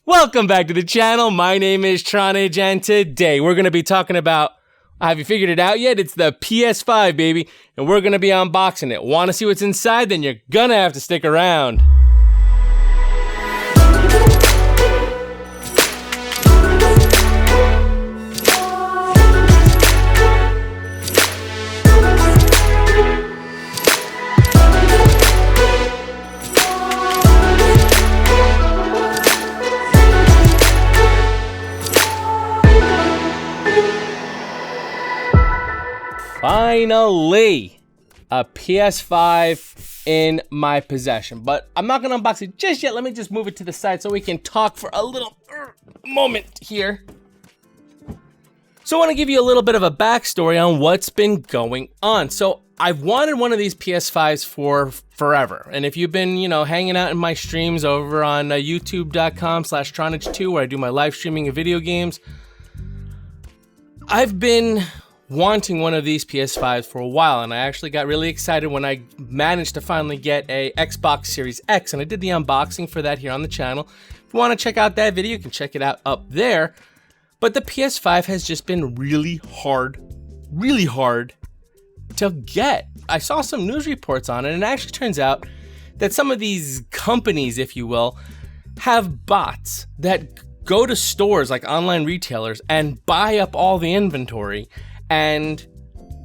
Welcome back to the channel. My name is Tronage, and today we're going to be talking about, have you figured it out yet? It's the PS5, baby, and we're going to be unboxing it. Want to see what's inside? Then you're going to have to stick around. Finally, a PS5 in my possession, but I'm not gonna unbox it just yet. Let me just move it to the side so we can talk for a little moment here. So I want to give you a little bit of a backstory on what's been going on. So I've wanted one of these PS5s for forever, and if you've been, hanging out in my streams over on youtube.com/Tronage2, where I do my live streaming of video games, I've been wanting one of these PS5s for a while, and I actually got really excited when I managed to finally get a Xbox Series X, and I did the unboxing for that here on the channel. If you want to check out that video, you can check it out up there. But the PS5 has just been really hard to get. I saw some news reports on it, and it actually turns out that some of these companies, if you will, have bots that go to stores like online retailers and buy up all the inventory, and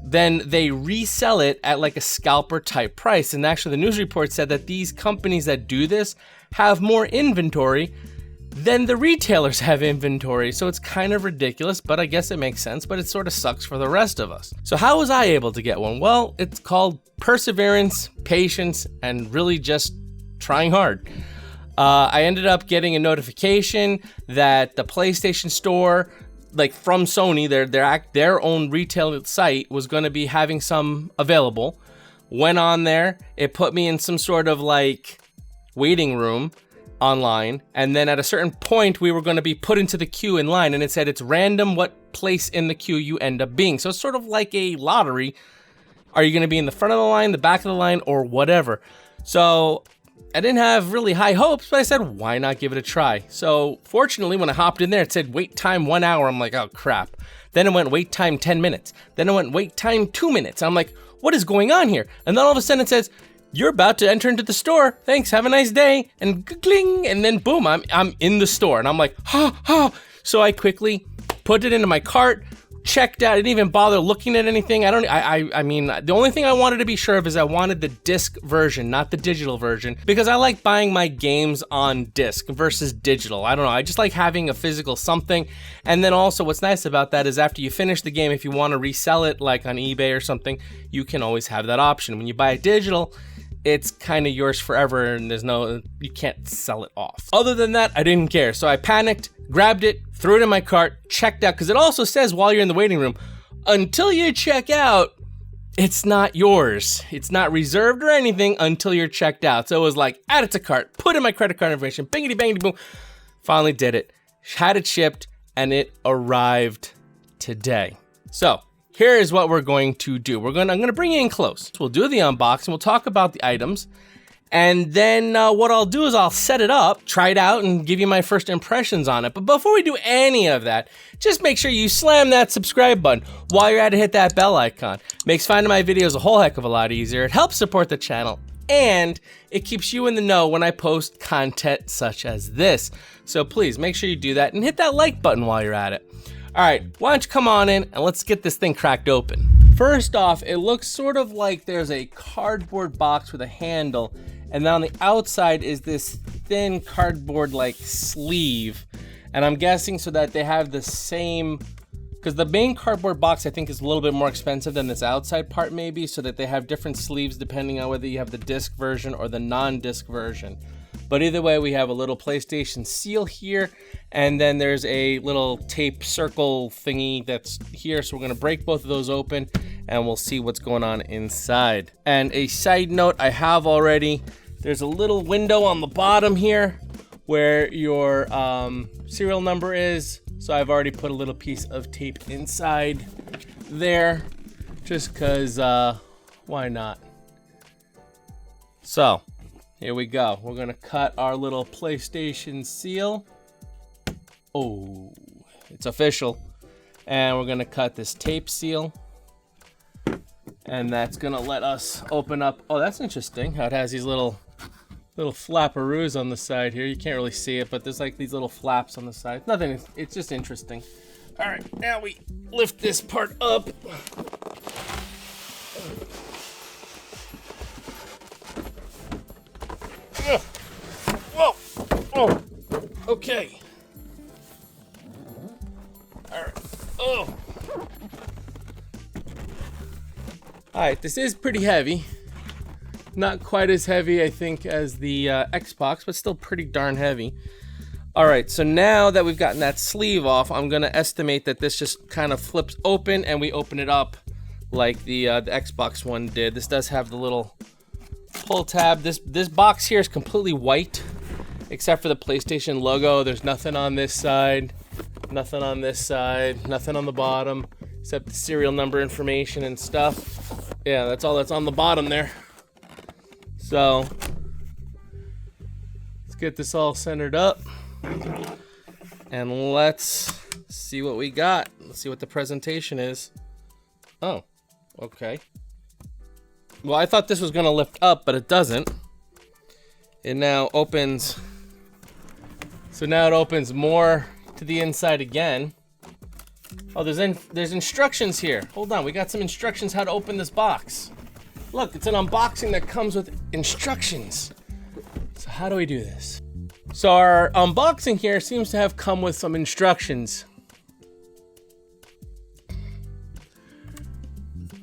then they resell it at like a scalper type price. And actually the news report said that these companies that do this have more inventory than the retailers have inventory. So it's kind of ridiculous, but I guess it makes sense, but it sort of sucks for the rest of us. So how was I able to get one? Well, it's called perseverance, patience, and really just trying hard. I ended up getting a notification that the PlayStation Store, like from Sony, their own retail site, was going to be having some available. Went on there, it put me in some sort of like waiting room online, and then at a certain point we were going to be put into the queue in line, and it said it's random what place in the queue you end up being. So it's sort of like a lottery. Are you going to be in the front of the line, the back of the line, or whatever? So I didn't have really high hopes, but I said, why not give it a try? So fortunately, when I hopped in there, it said wait time 1 hour. I'm like, oh crap. Then it went wait time 10 minutes. Then it went wait time 2 minutes. I'm like, what is going on here? And then all of a sudden it says, you're about to enter into the store. Thanks, have a nice day. And cling, and then boom, I'm in the store. And I'm like, So I quickly put it into my cart, checked out. I didn't even bother looking at anything. I mean, the only thing I wanted to be sure of is I wanted the disc version, not the digital version, because I like buying my games on disc versus digital. I don't know, I just like having a physical something. And then also what's nice about that is after you finish the game, if you want to resell it like on eBay or something, you can always have that option. When you buy a digital, it's kind of yours forever, and you can't sell it off. Other than that, I didn't care. So I panicked, grabbed it, threw it in my cart, checked out, because it also says while you're in the waiting room, until you check out, it's not yours. It's not reserved or anything until you're checked out. So it was like, add it to cart, put in my credit card information, bingity bangity boom. Finally did it, had it shipped, and it arrived today. So here is what we're going to do. I'm gonna bring you in close. We'll do the unboxing, we'll talk about the items, and then what I'll do is I'll set it up, try it out, and give you my first impressions on it. But before we do any of that, just make sure you slam that subscribe button. While you're at it, hit that bell icon. Makes finding my videos a whole heck of a lot easier. It helps support the channel, and it keeps you in the know when I post content such as this. So please make sure you do that and hit that like button while you're at it. All right, why don't you come on in and let's get this thing cracked open. First off, it looks sort of like there's a cardboard box with a handle, and then on the outside is this thin cardboard like sleeve. And I'm guessing so that they have the same, because the main cardboard box I think is a little bit more expensive than this outside part maybe, so that they have different sleeves depending on whether you have the disc version or the non-disc version. But either way, we have a little PlayStation seal here, and then there's a little tape circle thingy that's here. So we're gonna break both of those open and we'll see what's going on inside. And a side note I have already, there's a little window on the bottom here where your serial number is. So I've already put a little piece of tape inside there, just cause why not? So here we go. We're gonna cut our little PlayStation seal Oh, it's official. And we're gonna cut this tape seal. And that's gonna let us open up. Oh, that's interesting how it has these little flapperoos on the side here. You can't really see it, but there's like these little flaps on the side. Nothing, it's just interesting. All right, now we lift this part up. Whoa, oh, okay. All right, oh. All right, this is pretty heavy. Not quite as heavy, I think, as the Xbox, but still pretty darn heavy. All right, so now that we've gotten that sleeve off, I'm gonna estimate that this just kind of flips open and we open it up like the Xbox one did. This does have the little pull tab. This box here is completely white, except for the PlayStation logo. There's nothing on this side, nothing on this side, nothing on the bottom, except the serial number information and stuff. Yeah, that's all that's on the bottom there. So, let's get this all centered up. And let's see what we got. Let's see what the presentation is. Oh, okay. Well, I thought this was gonna lift up, but it doesn't. It now opens. So now it opens more to the inside again. Oh, there's instructions here. Hold on, we got some instructions how to open this box. Look, it's an unboxing that comes with instructions. So how do we do this? So our unboxing here seems to have come with some instructions.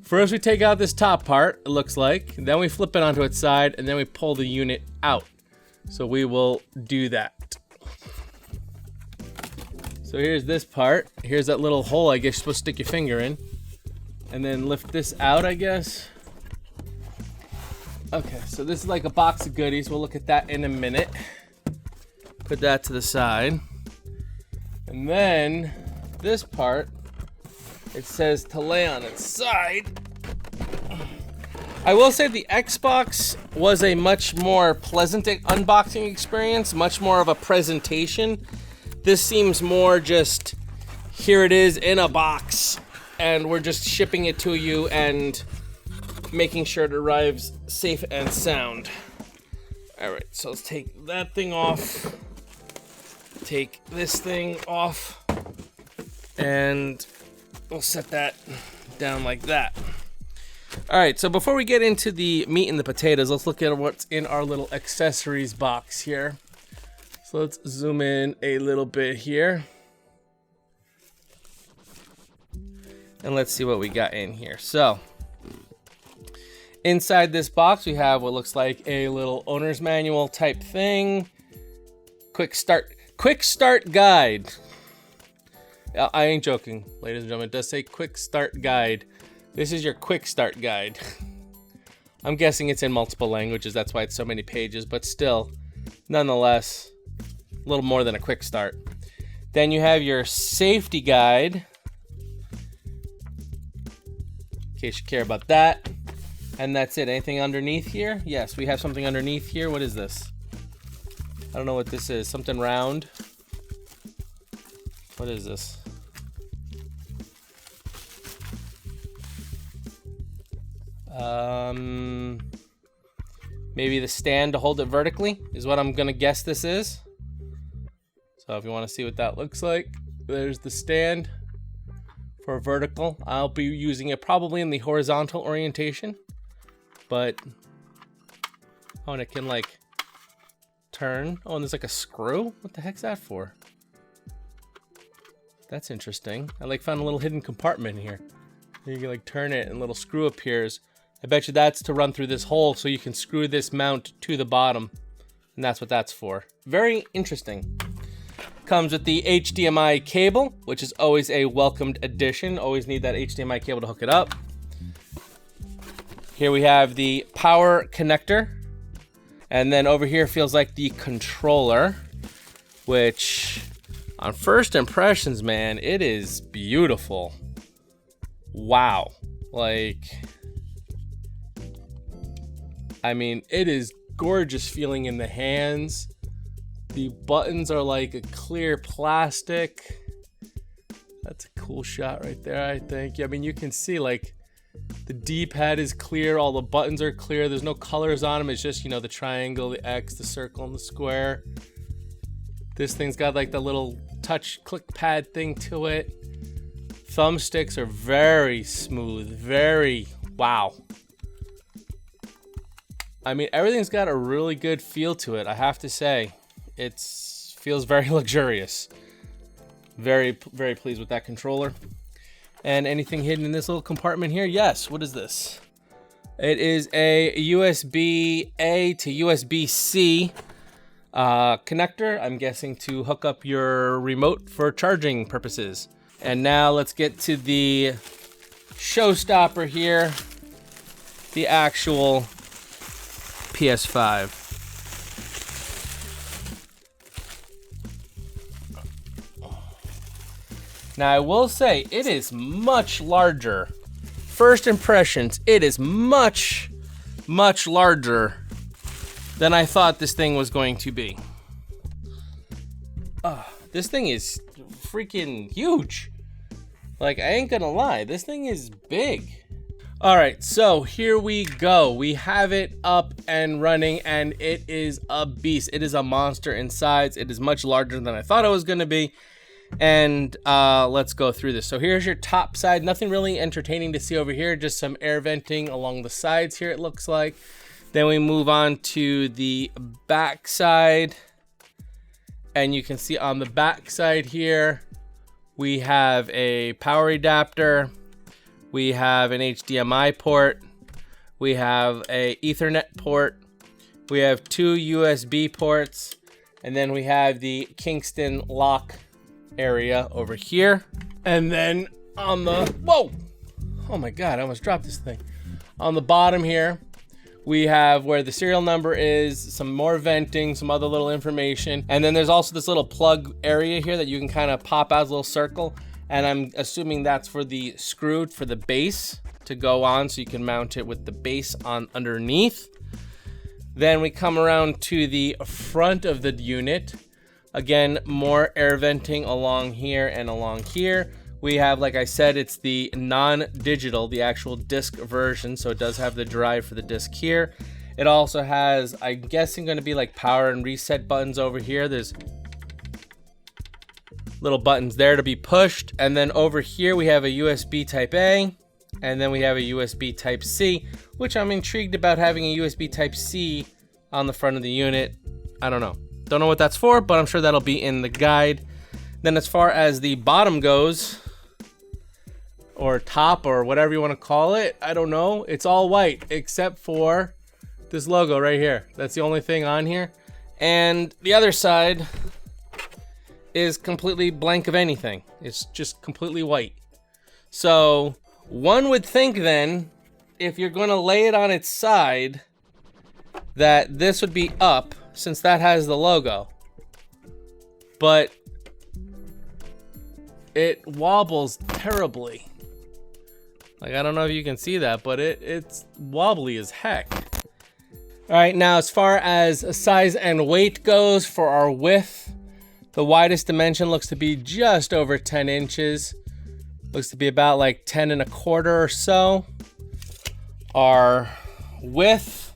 First we take out this top part, it looks like. Then we flip it onto its side, and then we pull the unit out. So we will do that. So here's this part. Here's that little hole I guess you're supposed to stick your finger in. And then lift this out, I guess. Okay, so this is like a box of goodies. We'll look at that in a minute. Put that to the side. And then this part, it says to lay on its side. I will say the Xbox was a much more pleasant unboxing experience, much more of a presentation. This seems more just, here it is in a box, and we're just shipping it to you and making sure it arrives safe and sound. All right, so let's take that thing off, take this thing off, and we'll set that down like that. All right, so before we get into the meat and the potatoes, let's look at what's in our little accessories box here. So let's zoom in a little bit here. And let's see what we got in here. So, inside this box, we have what looks like a little owner's manual type thing. Quick start guide. I ain't joking, ladies and gentlemen. It does say quick start guide. This is your quick start guide. I'm guessing it's in multiple languages. That's why it's so many pages, but still, nonetheless, a little more than a quick start. Then you have your safety guide, in case you care about that. And that's it. Anything underneath here? Yes, we have something underneath here. What is this? I don't know what this is. Something round. What is this? Maybe the stand to hold it vertically is what I'm gonna guess this is. So if you want to see what that looks like, there's the stand for vertical. I'll be using it probably in the horizontal orientation, but oh, and it can like turn. Oh, and there's like a screw. What the heck's that for? That's interesting. I like found a little hidden compartment here. You can like turn it and a little screw appears. I bet you that's to run through this hole so you can screw this mount to the bottom. And that's what that's for. Very interesting. Comes with the HDMI cable, which is always a welcomed addition. Always need that HDMI cable to hook it up. Here we have the power connector. And then over here feels like the controller, which on first impressions, man, it is beautiful. Wow. Like, I mean, it is gorgeous feeling in the hands. The buttons are like a clear plastic. That's a cool shot right there, I think. I mean, you can see like the D-pad is clear, all the buttons are clear. There's no colors on them. It's just, you know, the triangle, the X, the circle, and the square. This thing's got like the little touch click pad thing to it. Thumbsticks are very smooth, very wow. I mean, everything's got a really good feel to it, I have to say. It feels very luxurious. Very, very pleased with that controller. And anything hidden in this little compartment here? Yes, what is this? It is a USB-A to USB-C connector, I'm guessing to hook up your remote for charging purposes. And now let's get to the showstopper here, the actual PS5. Now I will say it is much larger. First impressions, it is much, much larger than I thought this thing was going to be. This thing is freaking huge. Like, I ain't gonna lie, this thing is big. All right, so here we go. We have it up and running, and it is a beast. It is a monster in size. It is much larger than I thought it was gonna be. And let's go through this. So here's your top side. Nothing really entertaining to see over here, just some air venting along the sides here, it looks like. Then we move on to the back side. And you can see on the back side here, we have a power adapter. We have an HDMI port. We have a Ethernet port. We have 2 USB ports. And then we have the Kingston lock area over here. And then on the, whoa! Oh my God, I almost dropped this thing. On the bottom here, we have where the serial number is, some more venting, some other little information. And then there's also this little plug area here that you can kind of pop out as a little circle. And I'm assuming that's for the screw for the base to go on, so you can mount it with the base on underneath. Then we come around to the front of the unit. Again, more air venting along here and along here. We have, like I said, it's the non-digital, the actual disc version, so it does have the drive for the disc here. It also has, I'm guessing, going to be like power and reset buttons over here. There's little buttons there to be pushed. And then over here we have a USB Type A, and then we have a USB Type C, which I'm intrigued about having a USB Type C on the front of the unit. I don't know. Don't know what that's for, but I'm sure that'll be in the guide. Then as far as the bottom goes, or top, or whatever you want to call it, I don't know. It's all white except for this logo right here. That's the only thing on here. And the other side is completely blank of anything. It's just completely white. So one would think then, if you're going to lay it on its side, that this would be up, since that has the logo. But it wobbles terribly. Like, I don't know if you can see that, but it's wobbly as heck. All right, now as far as size and weight goes, for our width, the widest dimension looks to be just over 10 inches. Looks to be about like 10 1/4 or so. Our width,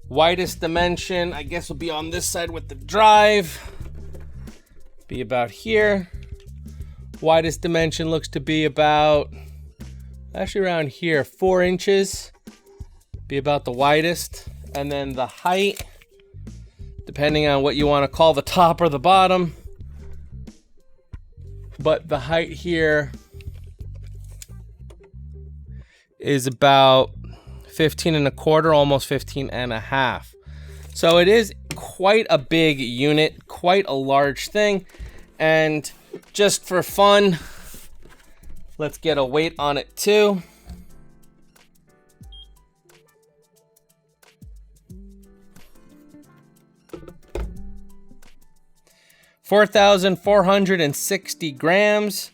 widest dimension, I guess will be on this side with the drive. Be about here. Widest dimension looks to be about, actually around here, 4 inches. Be about the widest. And then the height, depending on what you want to call the top or the bottom. But the height here is about 15 1/4, almost 15 1/2. So it is quite a big unit, quite a large thing. And just for fun, let's get a weight on it too. (4,460 grams),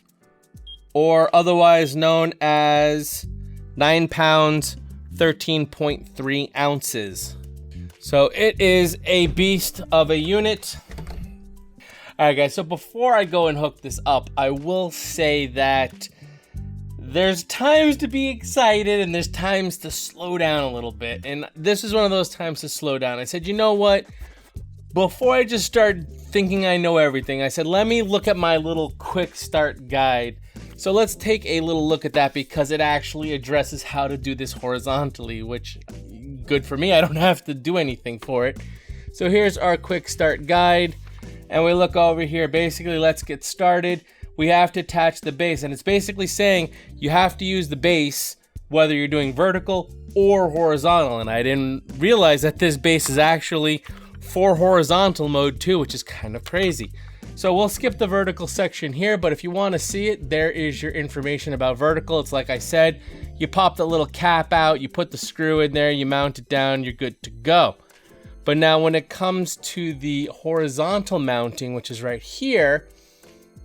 or otherwise known as 9 pounds, 13.3 ounces. So it is a beast of a unit. Alright guys, so before I go and hook this up, I will say that there's times to be excited and there's times to slow down a little bit. And this is one of those times to slow down. I said, you know what? Before I just start thinking I know everything, I said, let me look at my little quick start guide. So let's take a little look at that because it actually addresses how to do this horizontally, which good for me. I don't have to do anything for it. So here's our quick start guide. And we look over here, basically, let's get started. We have to attach the base, and it's basically saying you have to use the base whether you're doing vertical or horizontal. And I didn't realize that this base is actually for horizontal mode too, which is kind of crazy. So we'll skip the vertical section here, but if you want to see it, there is your information about vertical. It's like I said, you pop the little cap out, you put the screw in there, you mount it down, you're good to go. But now when it comes to the horizontal mounting, which is right here,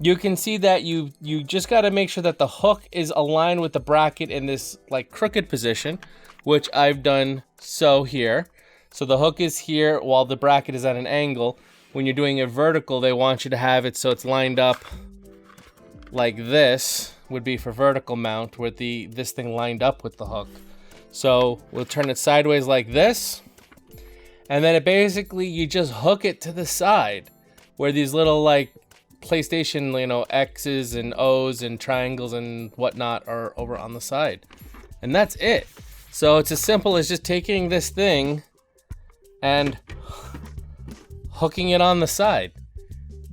you can see that you just got to make sure that the hook is aligned with the bracket in this like crooked position, which I've done so here. So the hook is here while the bracket is at an angle. When you're doing it vertical, they want you to have it so it's lined up like this, would be for vertical mount, with this thing lined up with the hook. So we'll turn it sideways like this, and then it basically, you just hook it to the side where these little like PlayStation, you know, X's and O's and triangles and whatnot are over on the side. And that's it. So it's as simple as just taking this thing and hooking it on the side.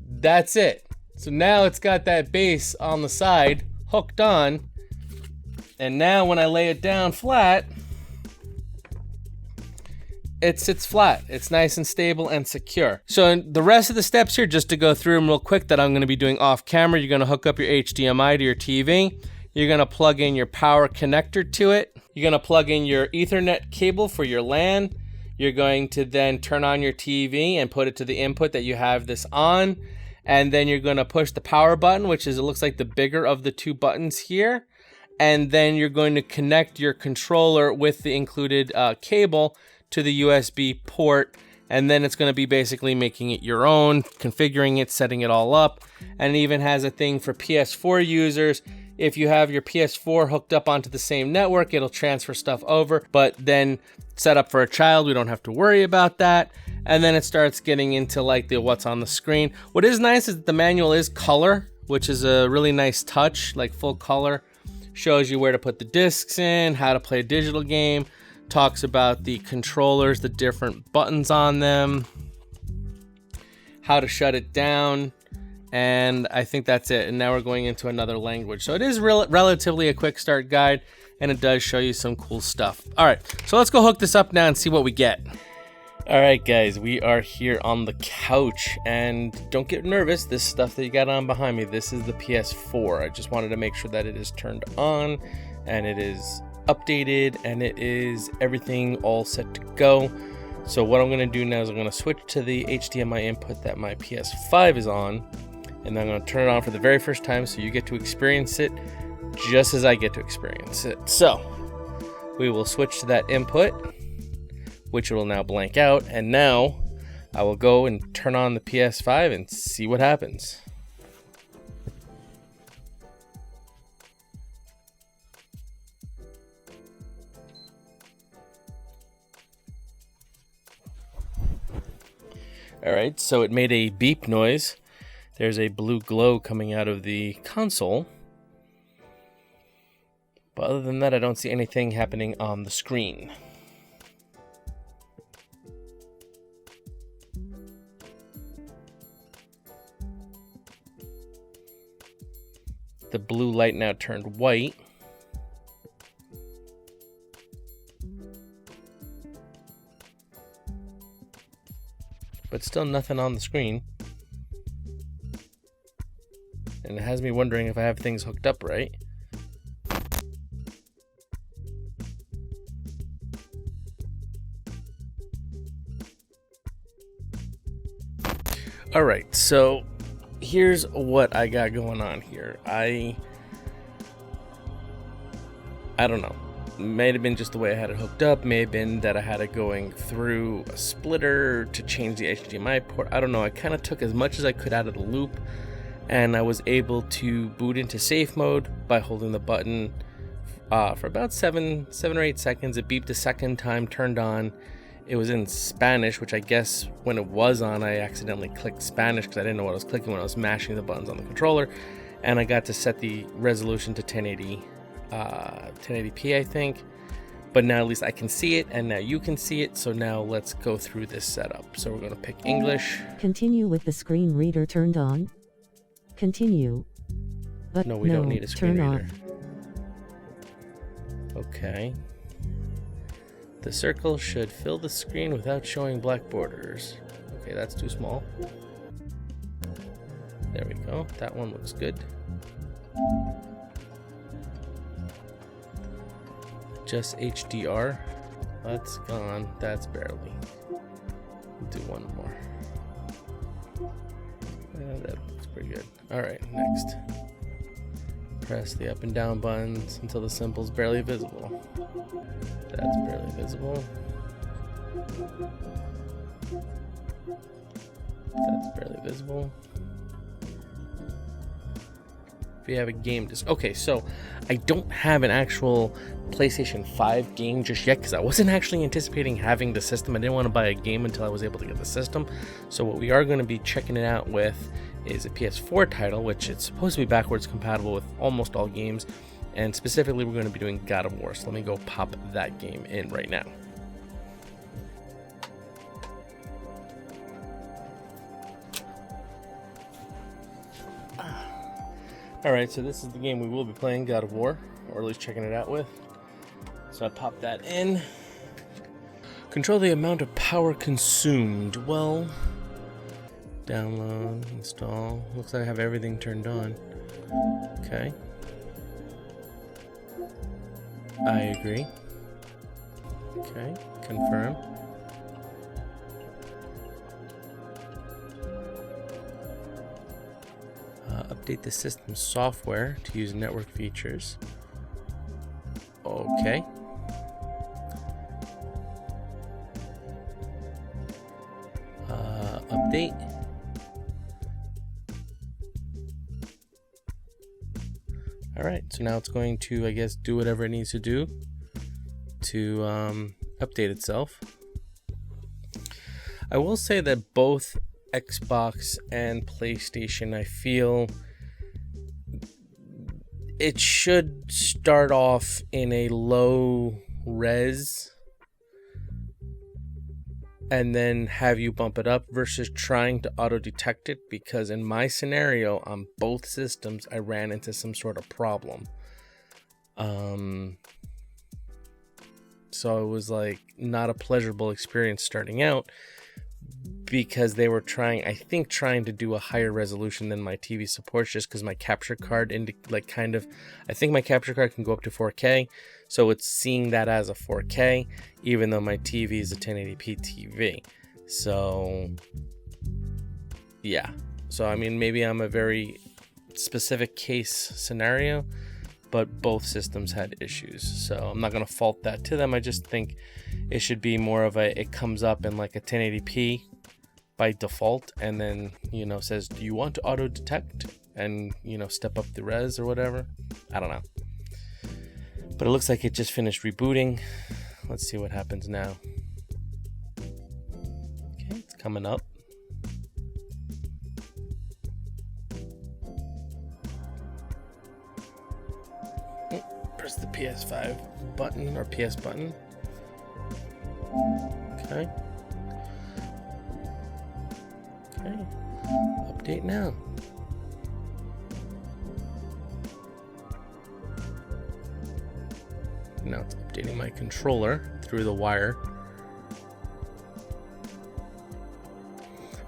That's it. So now it's got that base on the side hooked on. And now when I lay it down flat, it sits flat. It's nice and stable and secure. So the rest of the steps here, just to go through them real quick that I'm going to be doing off camera, you're going to hook up your HDMI to your TV. You're going to plug in your power connector to it. You're going to plug in your Ethernet cable for your LAN. You're going to then turn on your TV and put it to the input that you have this on. And then you're going to push the power button, which is, it looks like the bigger of the two buttons here. And then you're going to connect your controller with the included cable to the USB port, and then it's going to be basically making it your own, configuring it, setting it all up. And it even has a thing for PS4 users. If you have your PS4 hooked up onto the same network, it'll transfer stuff over, but then set up for a child, we don't have to worry about that. And then it starts getting into like the what's on the screen. What is nice is that the manual is color, which is a really nice touch, like full color. Shows you where to put the discs in, how to play a digital game. Talks about the controllers, the different buttons on them, how to shut it down, and I think that's it. And now we're going into another language. So it is relatively a quick start guide, and it does show you some cool stuff. All right, so let's go hook this up now and see what we get. All right, guys, we are here on the couch, and don't get nervous. This stuff that you got on behind me, this is the PS4. I just wanted to make sure that it is turned on, and it is updated, and it is everything all set to go. So what I'm going to do now is I'm going to switch to the HDMI input that my PS5 is on, and I'm going to turn it on for the very first time so you get to experience it just as I get to experience it. So we will switch to that input, which will now blank out, and now I will go and turn on the PS5 and see what happens. Alright, so it made a beep noise. There's a blue glow coming out of the console. But other than that, I don't see anything happening on the screen. The blue light now turned white. But still nothing on the screen. And it has me wondering if I have things hooked up right. Alright, so here's what I got going on here. I don't know. May have been just the way I had it hooked up, may have been that I had it going through a splitter to change the HDMI port. I don't know. I kind of took as much as I could out of the loop, and I was able to boot into safe mode by holding the button for about 7 or 8 seconds. It beeped a second time, turned on. It was in Spanish, which I guess when it was on, I accidentally clicked Spanish because I didn't know what I was clicking when I was mashing the buttons on the controller. And I got to set the resolution to 1080p, I think. But now at least I can see it, and now you can see it. So now let's go through this setup. So we're going to pick English. Continue with the screen reader turned on. Continue. But no, we don't need a screen reader. On. Okay. The circle should fill the screen without showing black borders. Okay, that's too small. There we go. That one looks good. Just HDR. That's gone. That's barely. Do one more. That looks pretty good. Alright, next. Press the up and down buttons until the symbol's barely visible. That's barely visible. That's barely visible. If you have a game disc. Okay, so I don't have an actual PlayStation 5 game just yet because I wasn't actually anticipating having the system. I didn't want to buy a game until I was able to get the system. So what we are going to be checking it out with is a PS4 title, which it's supposed to be backwards compatible with almost all games. And specifically, we're going to be doing God of War. So let me go pop that game in right now. Alright, so this is the game we will be playing, God of War, or at least checking it out with. So I pop that in. Control the amount of power consumed. Well, download, install. Looks like I have everything turned on. Okay. I agree. Okay, confirm. Update the system software to use network features. Okay. Update. Alright, so now it's going to, I guess, do whatever it needs to do to update itself. I will say that both Xbox and PlayStation, I feel it should start off in a low res and then have you bump it up versus trying to auto detect it, because in my scenario on both systems I ran into some sort of problem. So it was like not a pleasurable experience starting out, because they were trying to do a higher resolution than my TV supports, just because my capture card I think my capture card can go up to 4K, so it's seeing that as a 4K even though my TV is a 1080p TV. So yeah, so I mean, maybe I'm a very specific case scenario, but both systems had issues, so I'm not going to fault that to them. I just think it should be more of it comes up in like a 1080p by default, and then, you know, says, do you want to auto detect, and, you know, step up the res or whatever. I don't know, but it looks like it just finished rebooting. Let's see what happens now. Okay, it's coming up. Press the PS5 button or PS button. Okay. Okay. Update now. Now it's updating my controller through the wire.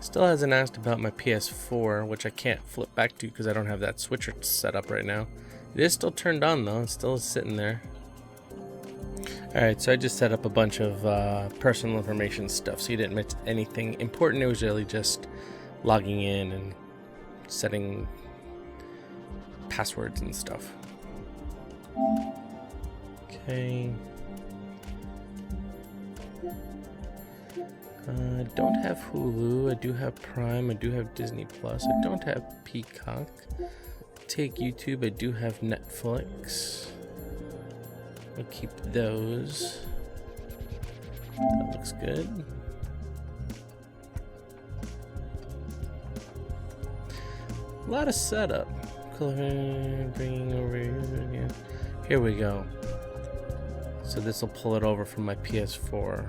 Still hasn't asked about my PS4, which I can't flip back to because I don't have that switcher set up right now. It is still turned on though, it's still sitting there. Alright, so I just set up a bunch of personal information stuff, so you didn't miss anything important. It was really just logging in and setting passwords and stuff. Okay. I don't have Hulu. I do have Prime. I do have Disney Plus. I don't have Peacock. Take YouTube. I do have Netflix. I'll keep those. That looks good. A lot of setup. Bringing over here. Here we go. So this will pull it over from my PS4.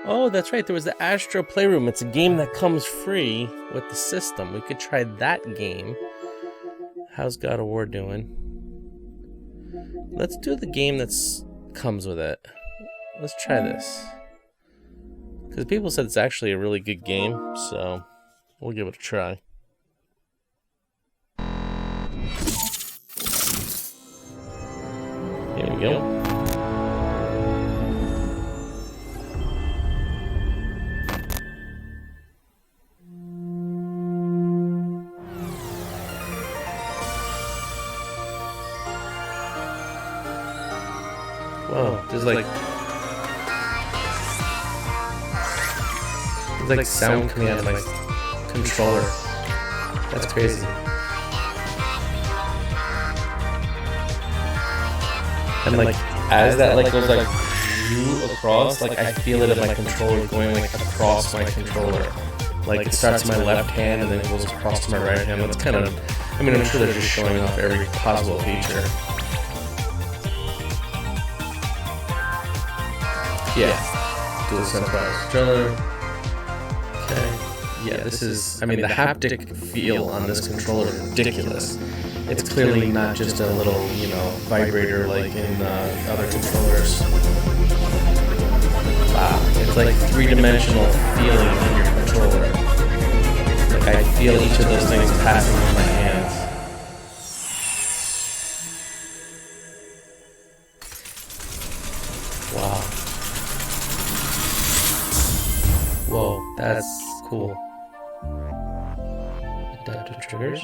Oh, that's right. There was the Astro Playroom. It's a game that comes free with the system. We could try that game. How's God of War doing? Let's do the game that comes with it. Let's try this. Because people said it's actually a really good game, so we'll give it a try. Here we go. Whoa, there's like sound coming out of my controller. That's crazy. And like as that like goes like across, like I feel it in my controller going like across my controller. Like it starts in my left hand and then it goes across to my right hand. That's kind of, I mean, I'm sure they're just showing off every possible feature. Yeah, dual sense controller. Okay. Yeah, this is, I mean, the haptic feel on this controller is ridiculous. It's clearly not just a little, you know, vibrator like in other controllers. Wow, it's like three-dimensional feeling in your controller. Like I feel each of those things passing in my hands. Wow. Whoa, that's cool. Adaptive triggers.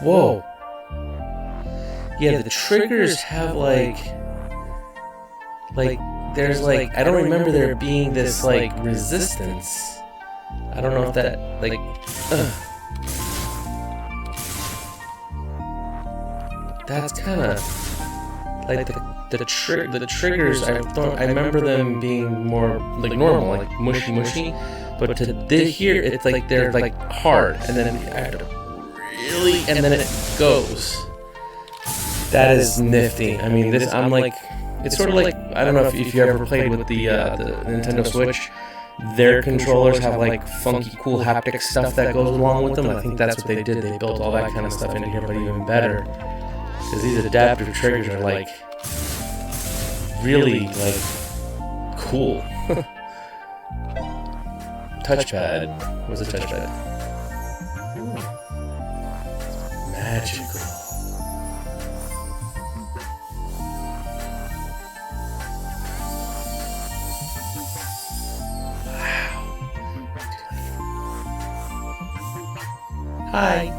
Whoa. Yeah, the triggers have like there's like, I don't remember there being this like resistance. I don't know if that like that's kind of like the triggers. I remember them being more like normal, like mushy, but to here it's like they're like hard, and then I have to really, and then it goes. That is nifty. I mean, this I'm like, it's sort of like, I don't know if you ever played with the Nintendo Switch. Their controllers have like funky, cool haptic stuff that goes along with them. I think that's what they did. They built all that kind of stuff into here, but even better, because these adaptive triggers are like really like cool. Touchpad. What's a touchpad? Magical. Hi.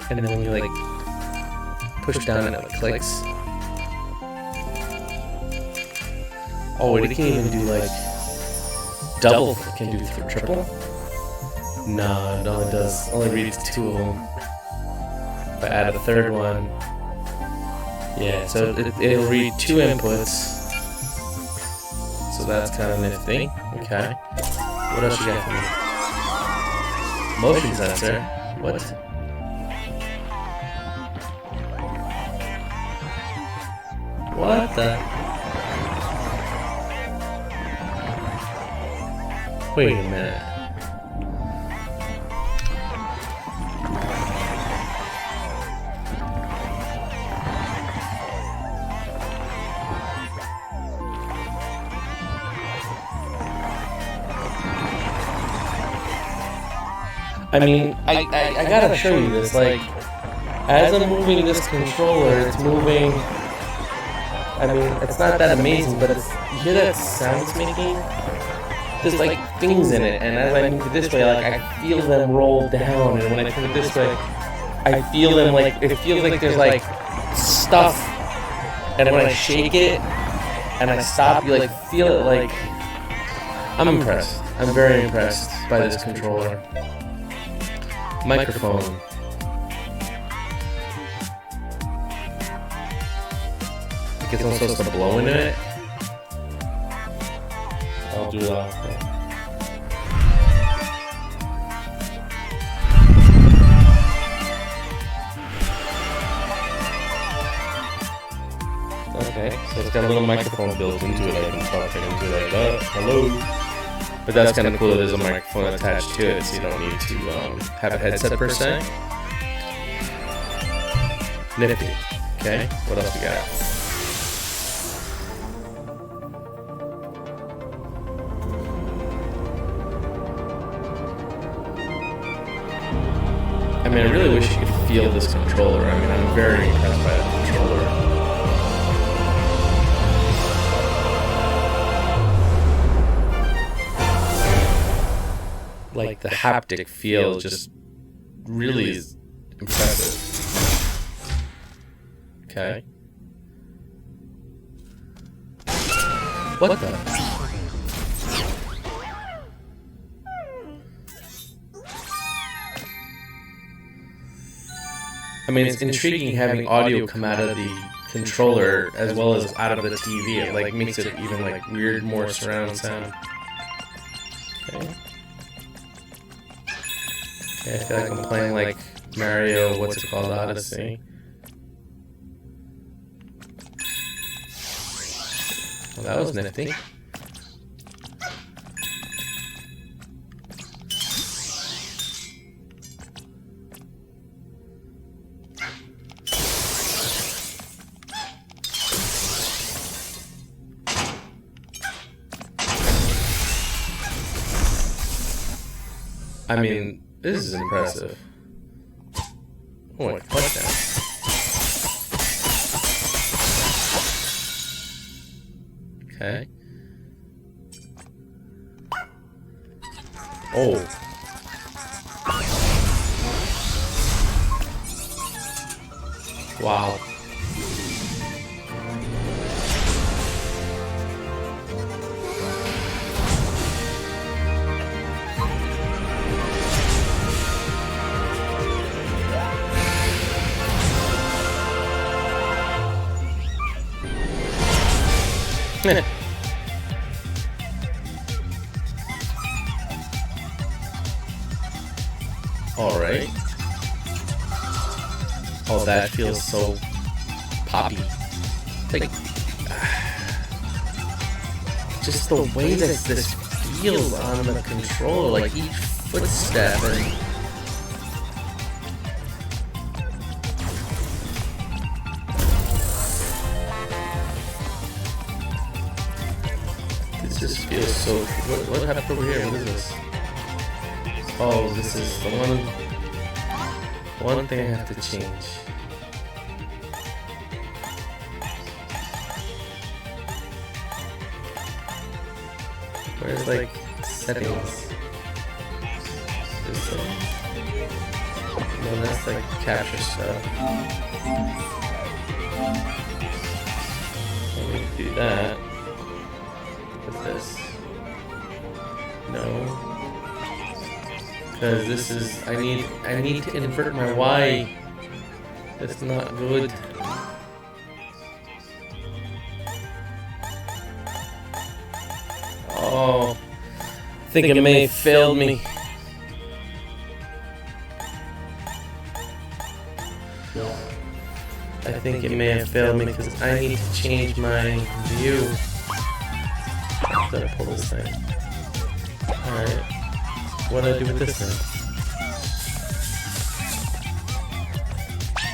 And then when you like push down and it like clicks. Oh, it can even do like double. It can do triple. No, it only does. Only reads 2 of them. If I add a third one, yeah. So it'll read 2 inputs. So that's kind of nifty. Okay. What else you got for me? Motion sensor. What? What the? Wait a minute. I mean, I gotta show you this. Like, as I'm moving this controller, it's moving. I mean, it's not that amazing, but it's, you hear that sound it's making? There's like things in it, and as I move it this way, like I feel them roll down, and when I turn it this way, I feel them like, it feels like there's like stuff, and when I shake it, and I stop, you like feel it like, I'm impressed. I'm very impressed by this controller. Microphone. I guess I'm supposed to blow into it. I'll do that. Okay, so it's got a little microphone built into it. I can talk into it like that. Hello. But that's kind of cool that there's a microphone attached to it, so you don't need to have a headset per se. Nifty. Okay, what else we got? I mean, I really wish you could feel this controller. I mean, I'm very impressed by the controller. Like the haptic feel just really is impressive. Okay. What the? I mean, it's intriguing having audio come out of the controller as well as out of the TV. It like makes it even like weird, more surround sound. Okay. Okay, I feel like I'm playing like Mario, what's it called, Odyssey. Well, that was nifty. I mean, this is impressive. Oh my god. Okay. Oh. Wow. Alright. Oh, that feels so poppy. Like, just the way that this feels on the controller, like each footstep and... This feels so... What happened over here? What is this? Oh, this is the one thing I have to change. Where's like settings? This thing. No, that's like capture stuff. Let me do that. What's this? No. Because this is, I need to invert my Y. That's not good. Oh, I think it may have failed me. I think it may have failed me because I need to change my view. Gotta pull this thing. Alright. What do I do with this thing?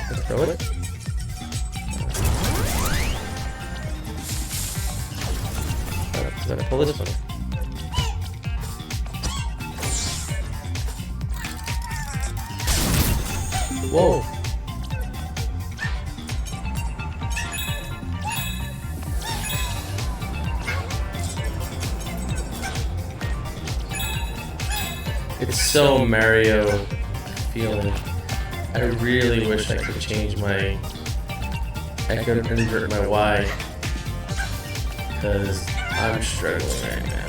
Let's throw it. Gotta pull this one. Whoa! It's so Mario feeling. I really wish I could change my... I could invert my Y. Because I'm struggling right now.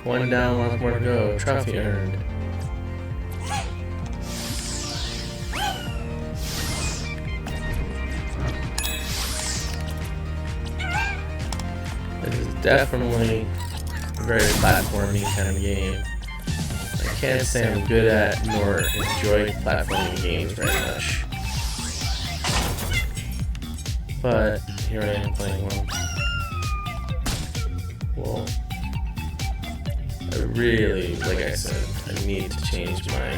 One down, lots more to go. Trophy earned. This is definitely a very platformy kind of game. I can't say I'm good at nor enjoy platforming games very much. But here I am playing one. Whoa. I really, like I said, I need to change my...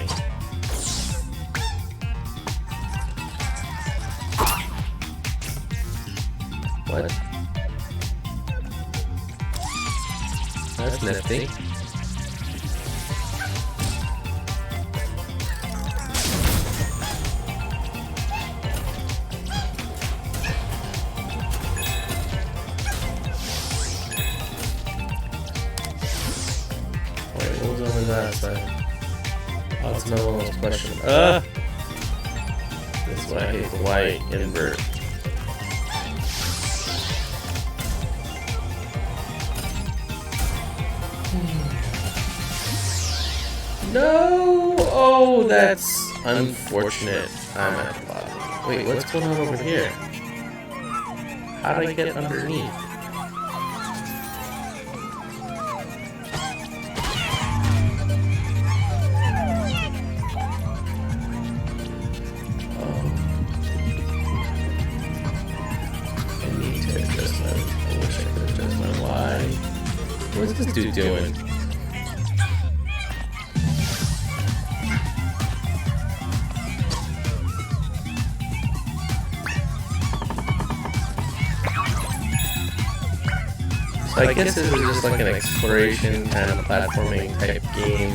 What? That's nifty. That side. Oh, it's no one's question. That's why I hate the white invert. No! Oh, that's unfortunate. I'm at the bottom. Wait, what's going on over here? How did I get underneath? What's this dude doing? So I guess this is just like an exploration kind of platforming type game.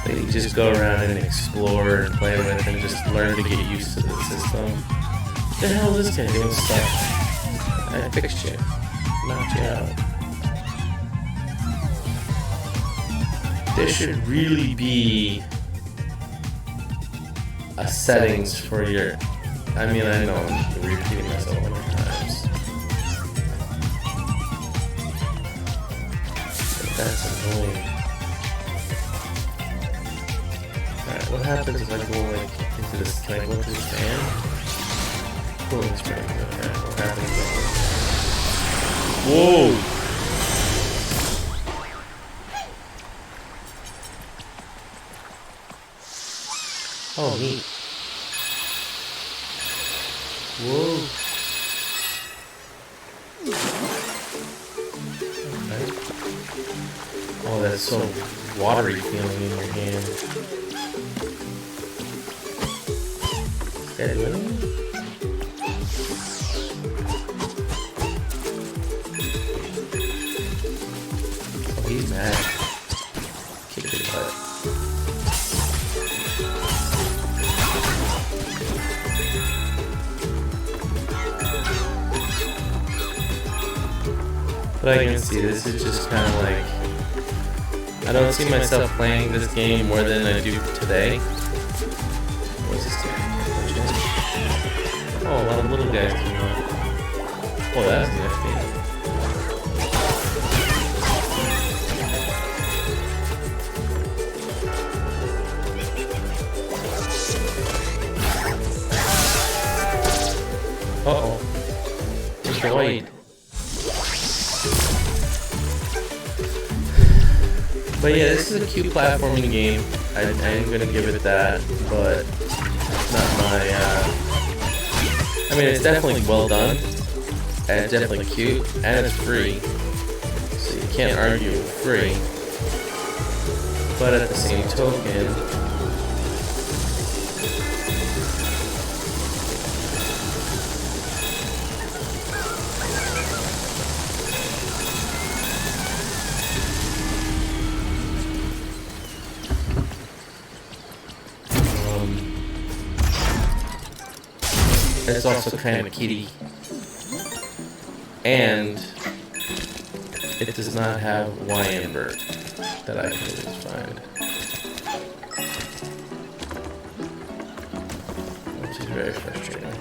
That you just go around and explore and play with and just learn to get used to the system. What the hell is this guy doing stuff? I fixed you. Knocked you out. There should really be a settings for your... I mean, I know I'm repeating myself 100 times. But that's annoying. Alright, what happens if I go like into this... Can I go into this fan? Cooling spring. Okay, what happens if I... Whoa! Oh, neat. Whoa. Okay. Oh, that's so watery feeling in your hand. Is that living? He's mad. Kick his butt. But I can see this is just kind of like... I don't see myself playing this game more than I do today. What's this game? Oh, a lot of little guys came on. Oh, that's nifty. Uh-oh. Destroyed. But yeah, this is a cute platforming game. I'm gonna give it that, but it's not my, I mean, it's definitely well done, and it's definitely cute, and it's free. So you can't argue with free. But at the same token, it's also kind of kitty, and it does not have Y invert that I can always find, which is very frustrating.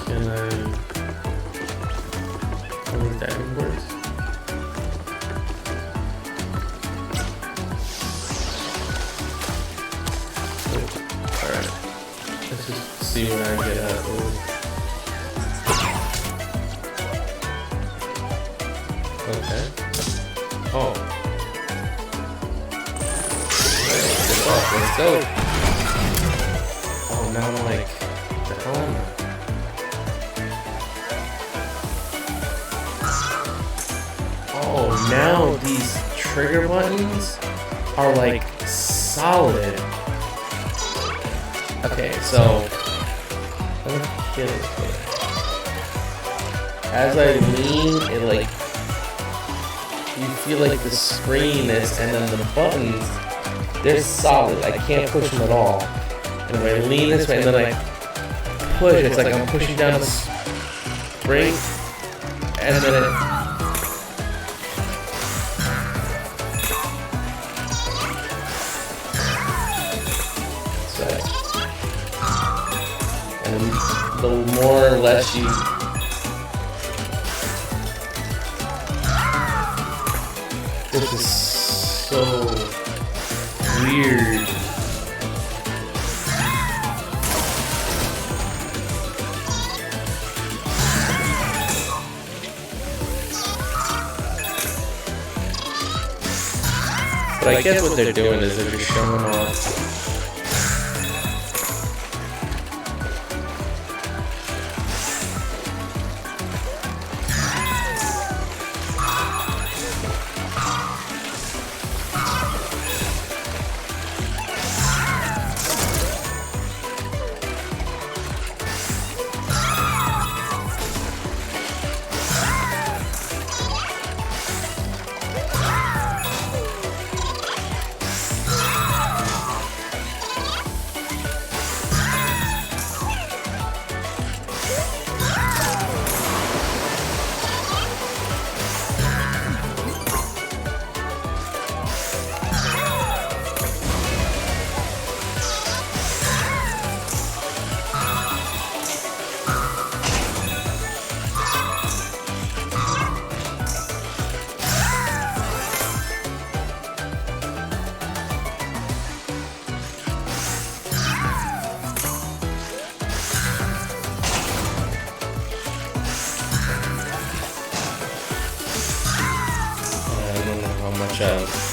Can I? Only diving boards? See where I get at. Okay. Oh. Let's go. Oh, now I'm like, the hell am I? Oh, now these trigger buttons are like solid. Okay, so as I lean, it like, you feel like the screen is, and then the buttons, they're solid. I can't push them at all. And if I lean this way and then I push, it's like I'm pushing down the spring, and then it, the more or less you this is so weird. But I guess what they're doing is they're just showing off.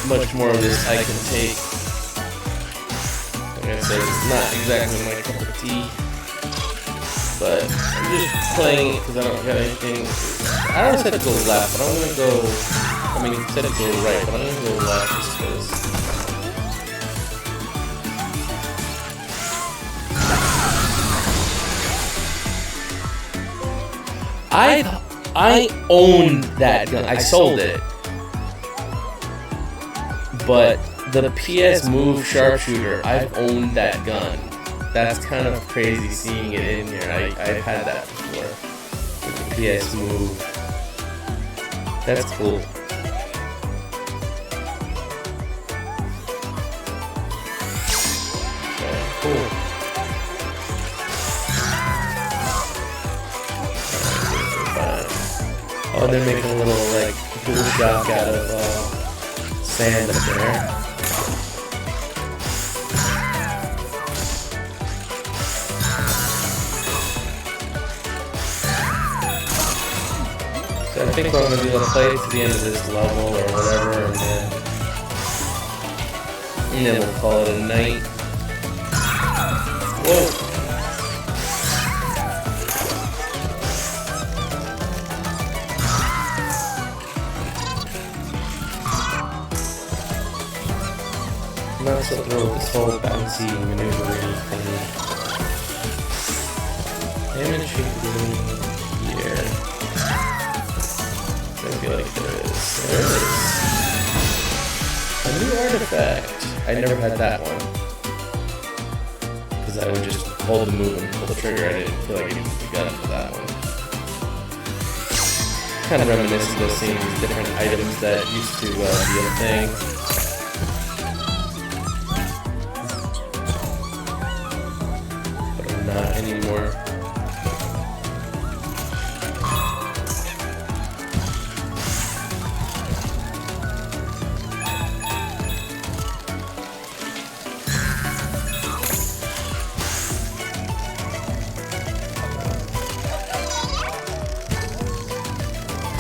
Much more of this I can take. Like I said, it's not exactly my cup of tea, but I'm just playing it because I don't got anything. I always said to go left, but I'm gonna go. I mean, it said to go right, but I'm gonna go left just because. I owned that gun. I sold it. But the PS Move Sharpshooter, I've owned that gun. That's kind of crazy seeing it in here. I've had that before. With the PS Move. That's cool. cool. Oh, they're making a little like boot dock out of sand up there. So I think what I'm gonna do is play to the end of this level or whatever, and then we'll call it a night. Whoa! I'm not so thrilled with this whole bouncy maneuvering thing. Damage should be here. I feel like there is. There it is. A new artifact. I never had that one. Because I would just hold the move and pull the trigger. I didn't feel like I needed the gun for that one. Kind of reminiscent of seeing these different items that used to be a thing. Not anymore.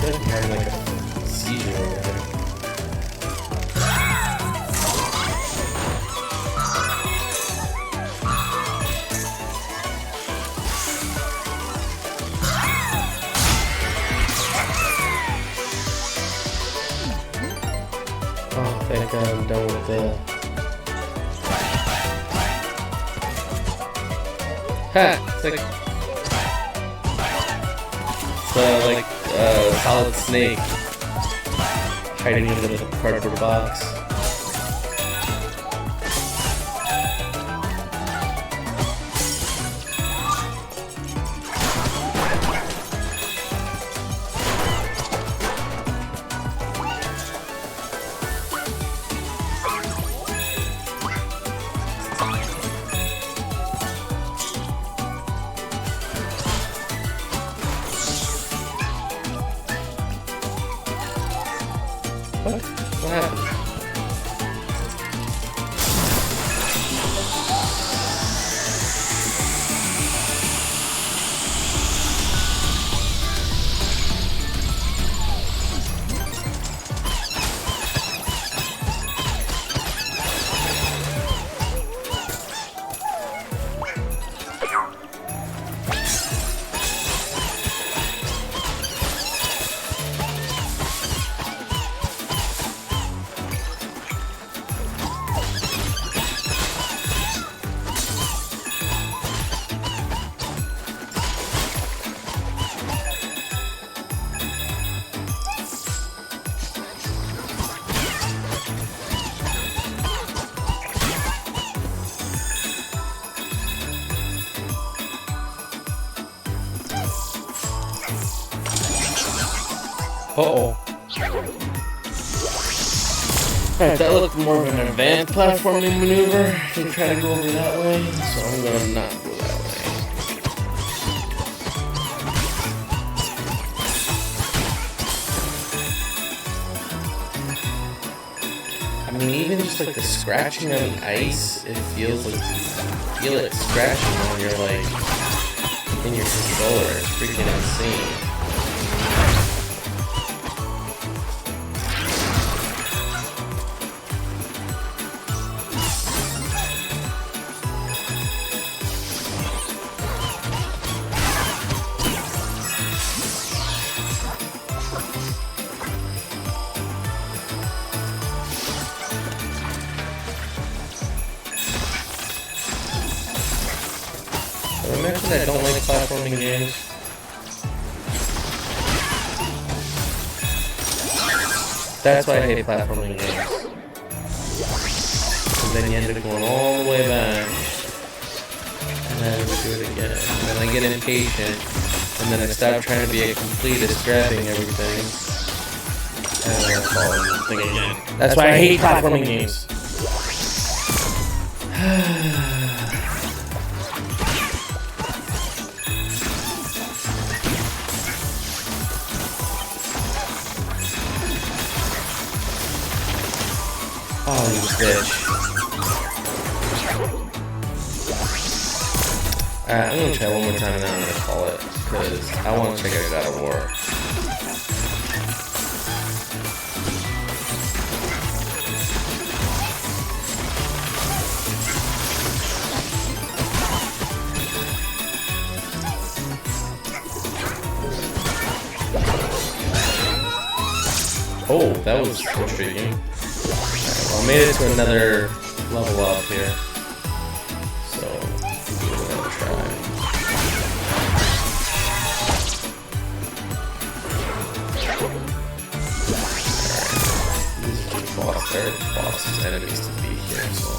I'm having like a seizure over there. Oh, thank God I'm done with the... Ha! It's like solid snake hiding in the cardboard box. What? What happened? Uh-oh. Alright, that looked more of an advanced platforming maneuver to try to go over that way, so I'm gonna not go that way. I mean, even just like the scratching on the ice, it feels like you feel it scratching when you're like in your controller. It's freaking insane. I mentioned I don't like platforming games. That's why I hate platforming games. Because then you end up going all the way back. And then we do it again. And then I get impatient. And then I stop trying to be a completist, grabbing everything. And then I fall in the thing again. That's why I hate platforming games. Oh, you bitch. Alright, I'm gonna try one more time and then I'm gonna call it. Because I want to check out God of War. Oh, that was intriguing. Well, I made it to another level up here. So, we're gonna try. Alright. These are bosses, enemies to be here, so.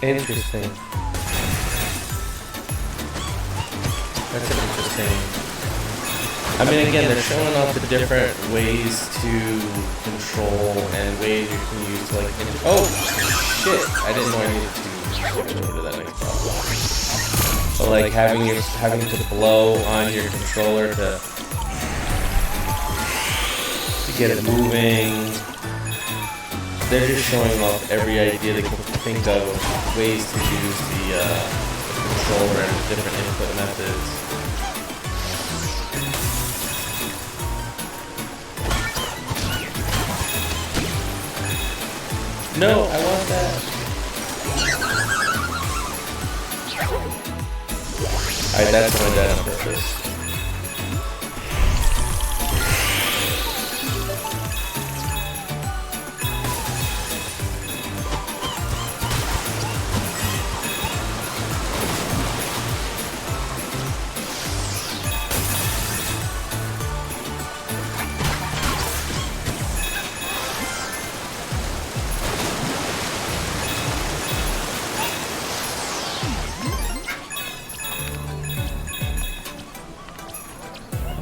Interesting. That's interesting. I mean, again, they're showing off the different ways to control and ways you can use to like. Oh shit! I didn't know I needed to switch over to that next level. But like having to blow on your controller to get it moving. They're just showing off every idea they can think of ways to use the controller and different input methods. No, I want that. Alright, that's what I did on purpose.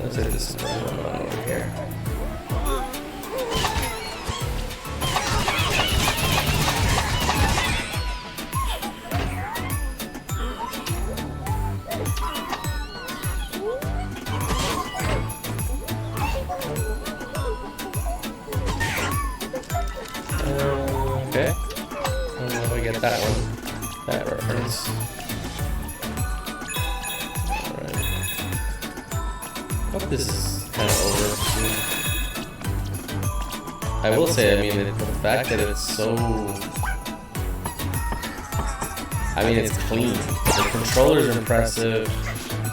Let's say this is what's going on over here. Okay. I don't know if I get that one. That reference. This is kind of over. I will say, I mean, the fact that it's so... I mean, it's clean. The controller's impressive.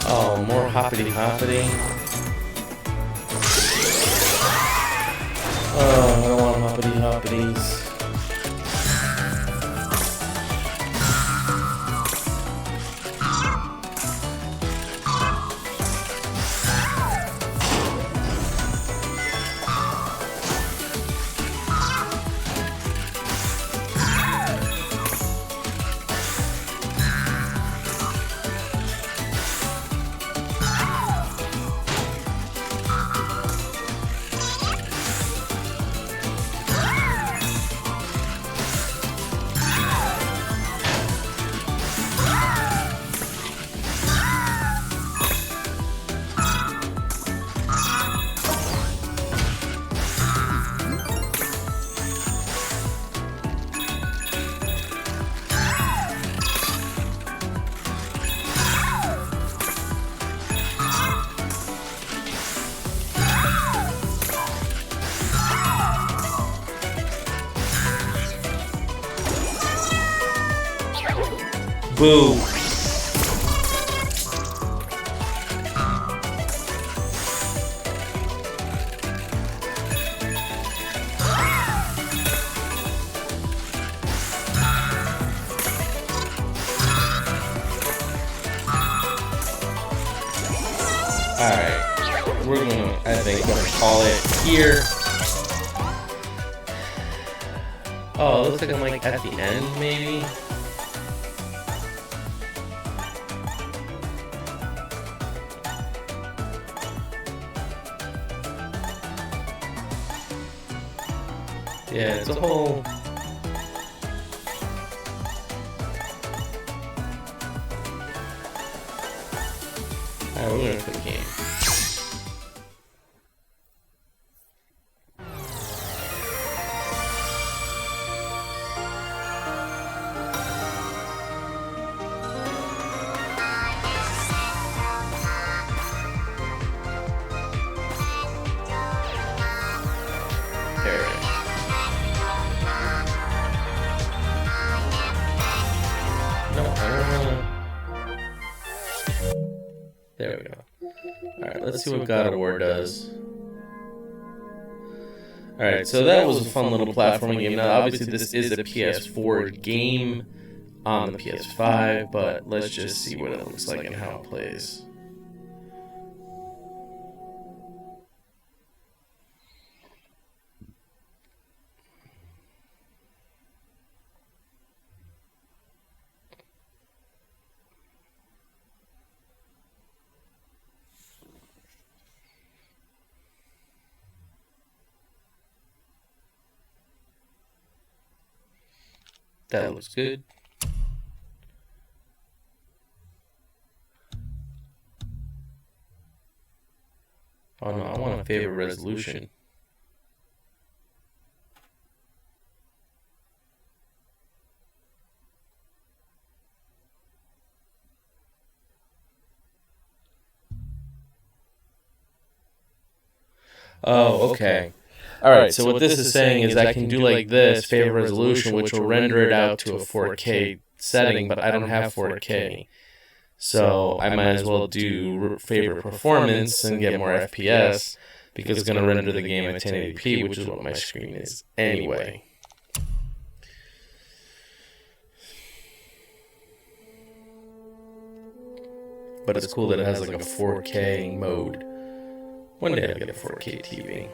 Oh, more hoppity-hoppity. Oh, I don't want hoppity-hoppities. Boo. Alright, we're gonna, I think, gonna call it here. Oh, it looks like I'm like at the end, maybe. Yeah, it's a whole... Alright, we're gonna play the game. There it is. No, I don't wanna... There we go. Alright, let's see what God of War does. Alright, so that was a fun little platforming game. Now, obviously, this is a PS4 game on the PS5, but let's just see what it looks like and how it plays. That looks good. Oh no, I want a favorite resolution. Oh, okay. Alright, so what this is saying is I can do like this, favorite resolution, which will render it out to a 4K setting, but I don't have 4K. So I might as well do favorite performance and get more FPS, because it's going to render the game at 1080p, which is what my screen is anyway. But it's cool that it has like a 4K mode. One day I'll get a 4K TV.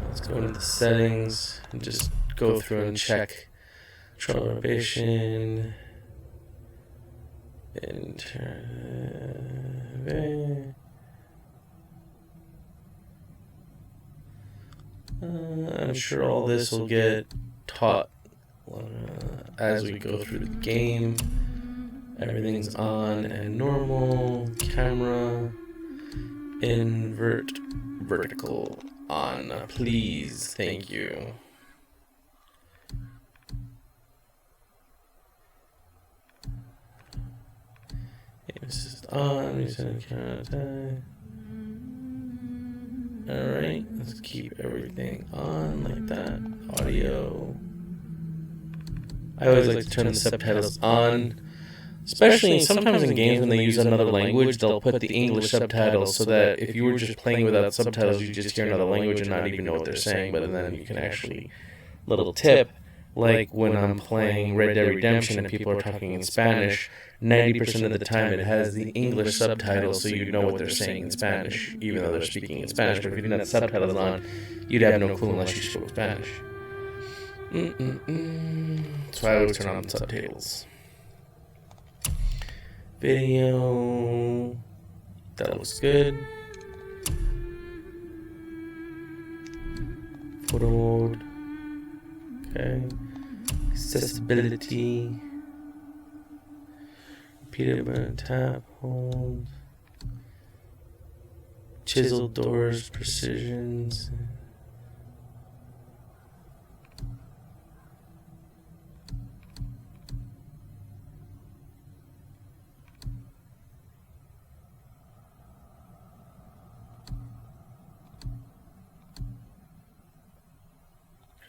Let's go into the settings and just go through and check controller rotation. I'm sure all this will get taught as we go through the game. Everything's on and normal. Camera. Invert. Vertical. On, please. Thank you. This is on. Alright, let's keep everything on like that. Audio. I always like to turn the subtitles on. Especially sometimes in games when they use another language, they'll put the English subtitles so that if you were just playing without subtitles, you just hear another language and not even know what they're saying, but then you can actually, little tip, like when I'm playing Red Dead Redemption and people are talking in Spanish, 90% of the time it has the English subtitles so you know what they're saying in Spanish, even though they're speaking in Spanish, but if you didn't have subtitles on, you'd have no clue unless you spoke Spanish. So I always turn on subtitles. Video, that looks good. Photo mode, okay. Accessibility, repeated button, tap, hold. Chiseled doors, precisions.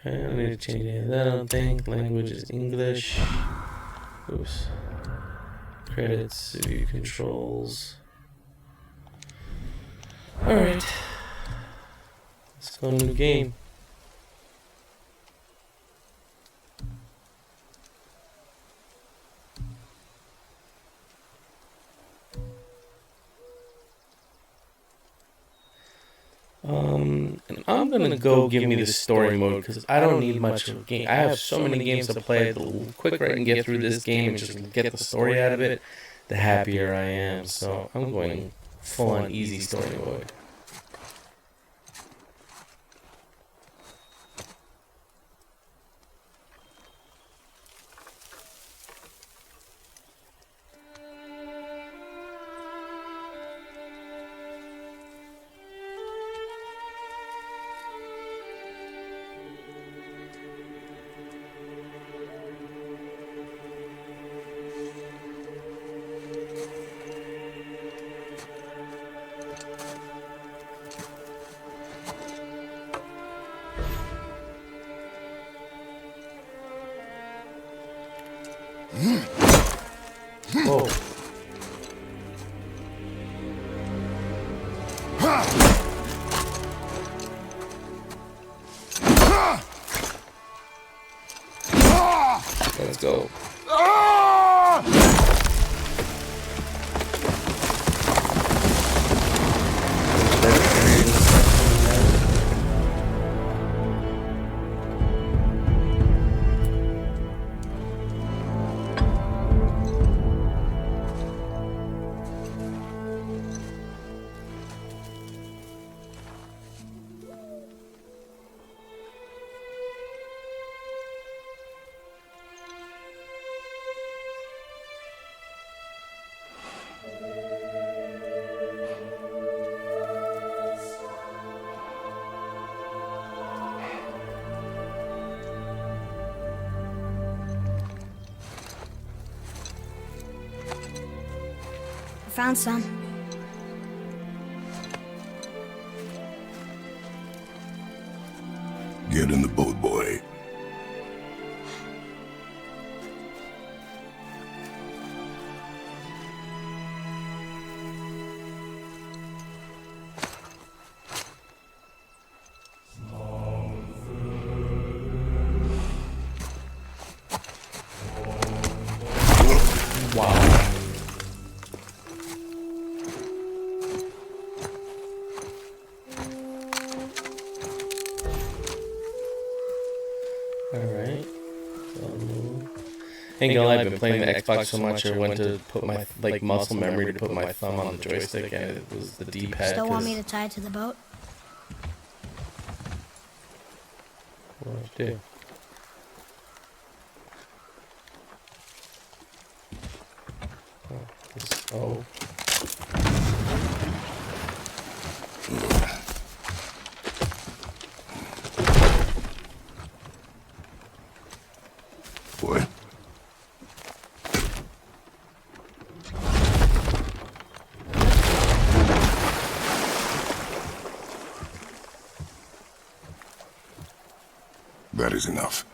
I don't need to change any of that, I don't think. Language is English. Oops. Credits, view controls. Alright. Let's go into the game. And I'm gonna go give me the story mode because I don't need much of a game. I have so many games to play. The quicker I can get through this game and just get the story out of it, the happier I am. So I'm going full on easy story mode. Whoa. Let's go. Found some. Get in the boat, boy. Wow. Alright. Ain't gonna lie, I've been playing the Xbox so much I went to put my muscle memory to put my thumb on the joystick and it was the D-pad. Still want me to tie it to the boat? What do I do? Oh. Boy. That is enough.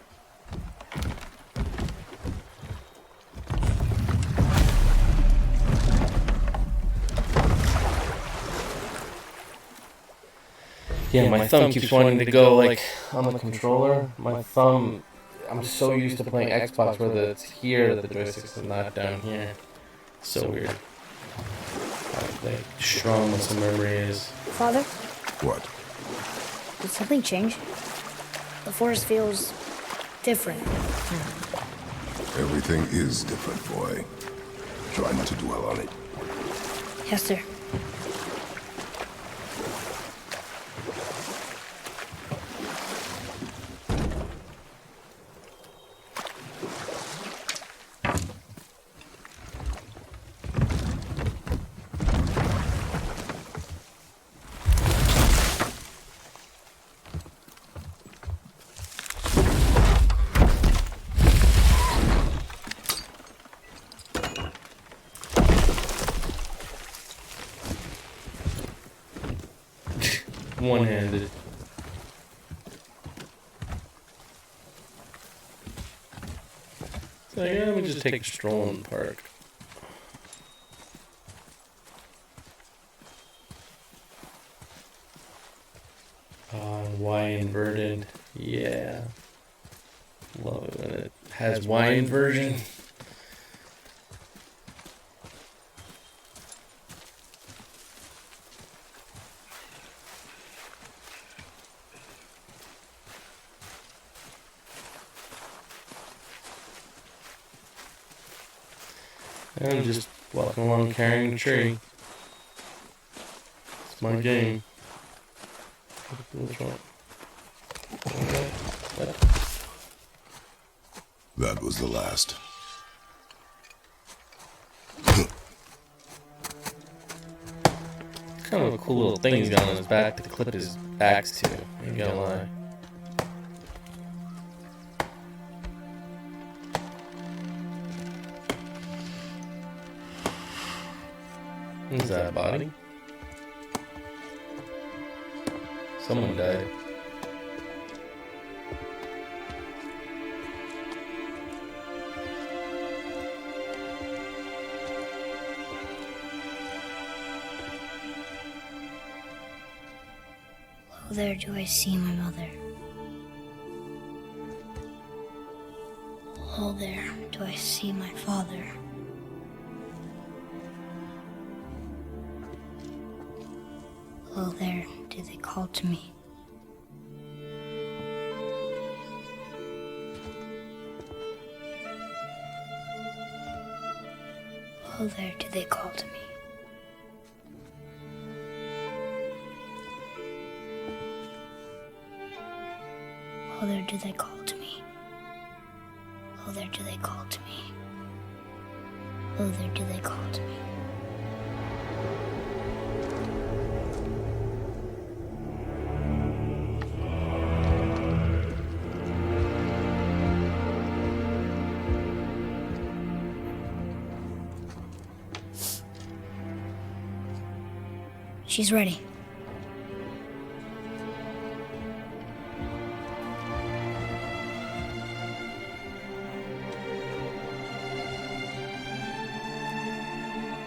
Yeah, my thumb keeps wanting to go like on the controller. My thumb, I'm so used to playing Xbox where it's here, the joysticks are not down here. So weird. How like strong muscle memory is. Father, What? did something change? The forest feels different. Everything is different, boy. Try not to dwell on it. Yes, sir. One-handed. So yeah, let me just take a stroll in the park. Y inverted. Yeah. Love it when it has Y inversion. I'm just walking along carrying a tree. It's my game. Which one? That was the last. Kind of a cool little thing he's got on his back to clip his axe to. Ain't gonna lie. Is that a body? Someone died. Oh, there do I see my mother. Oh, there do I see my father. Oh, there do they call to me. Oh, there do they call to me. Oh, there do they call to me. Oh, there do they call to me. Oh, there do they call to me. She's ready.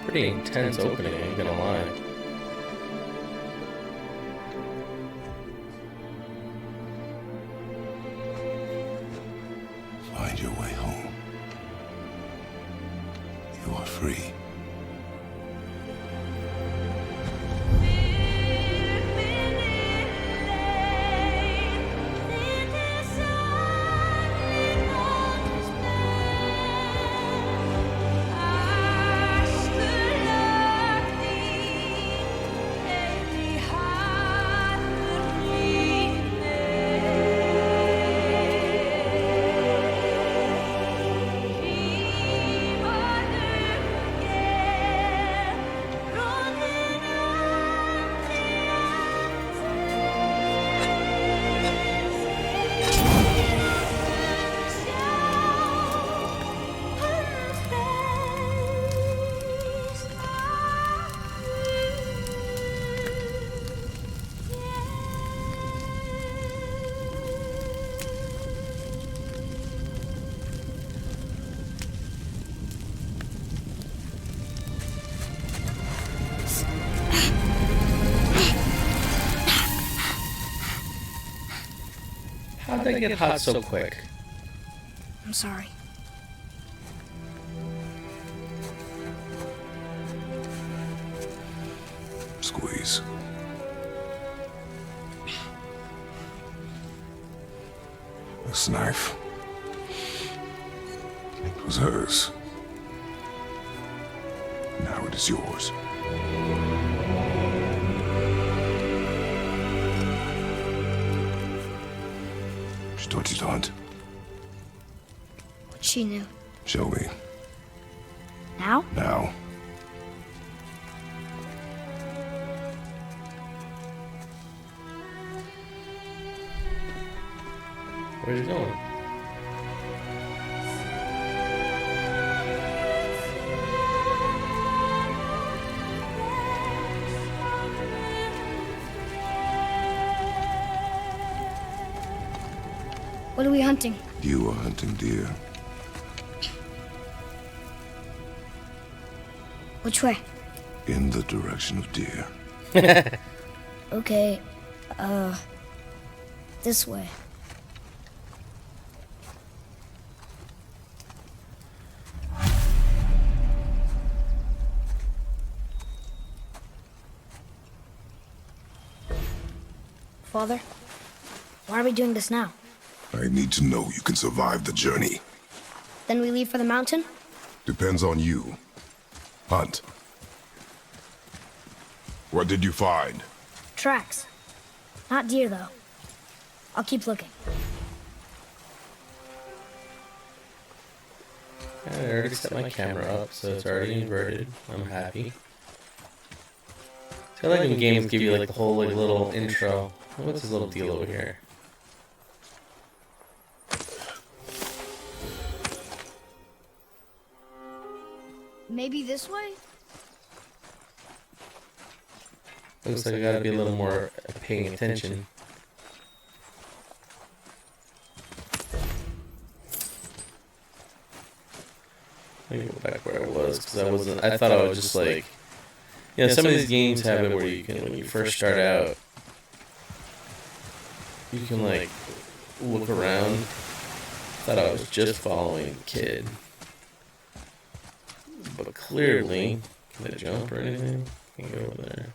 Pretty intense opening, ain't gonna lie. Find your way home. You are free. How'd they get hot so quick? I'm sorry. Squeeze. This knife. It was hers. Now it is yours. She taught you to hunt. What she knew. Show me. Now? Now. Where's he going? What are we hunting? You are hunting deer. Which way? In the direction of deer. Okay, this way. Father, why are we doing this now? I need to know you can survive the journey. Then we leave for the mountain? Depends on you. Hunt. What did you find? Tracks. Not deer, though. I'll keep looking. I already set my camera up, so it's already inverted. I'm happy. I feel like when games give you like the whole like little intro. What's this little deal over here? Maybe this way? Looks like I gotta be a little more paying attention. Let me go back where I was, because I thought I was just like, you know, some of these games have it where you can, when you first start out, you can like look around. Thought I was just following the kid, but clearly, can I jump or anything? Can't go over there.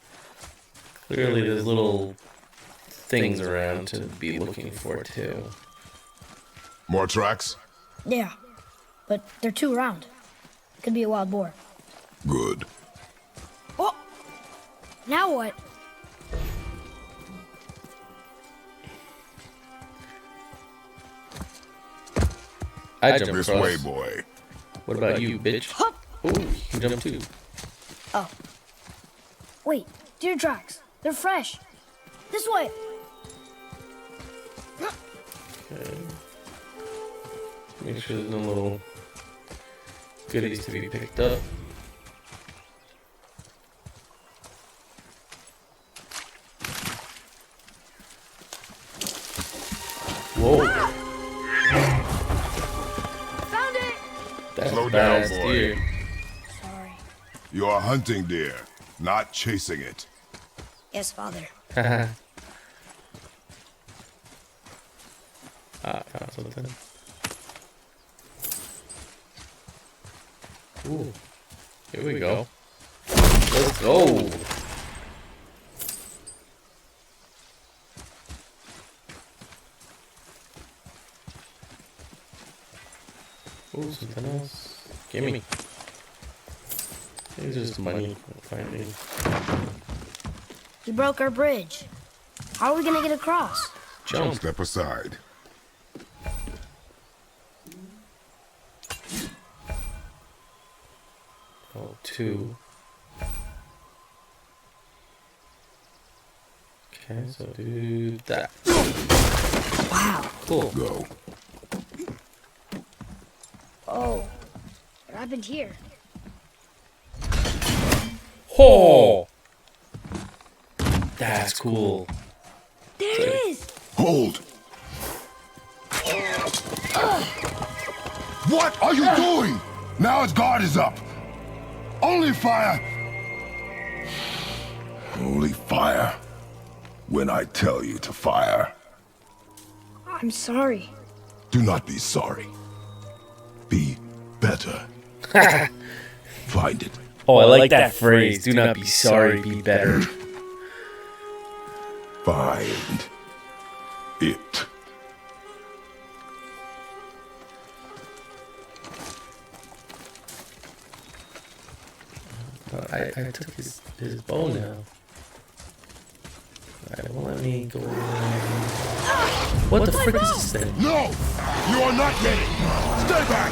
Clearly, there's little things around to be looking for too. More tracks? Yeah, but they're too round. Could be a wild boar. Good. Oh! Now what? I jumped This across. way, boy. What about you, bitch? Hup! Oh, you can jump too. Oh. Wait, deer tracks. They're fresh. This way. Okay. Make sure there's no little goodies to be picked up. Whoa. Found it! That's Slow a down, badass boy. deer. Sorry. You are hunting deer, not chasing it. Yes, Father. Found something. Ooh. Here we go. Let's go. Ooh, something else. Gimme. It's just money finding. He broke our bridge. How are we gonna get across? Jump. Step aside. Oh, two. Okay, so do that. Wow. Cool. Go. Oh. What happened here? Oh! That's cool. There it is! Hold! What are you doing? Now its guard is up. Only fire. Only fire. When I tell you to fire. I'm sorry. Do not be sorry. Be better. Find it. Oh, I like that phrase. Do not be sorry, be better. Find it. I took his bow now. Alright, won't let me go. What the frick is this thing? No! You are not ready! Stay back!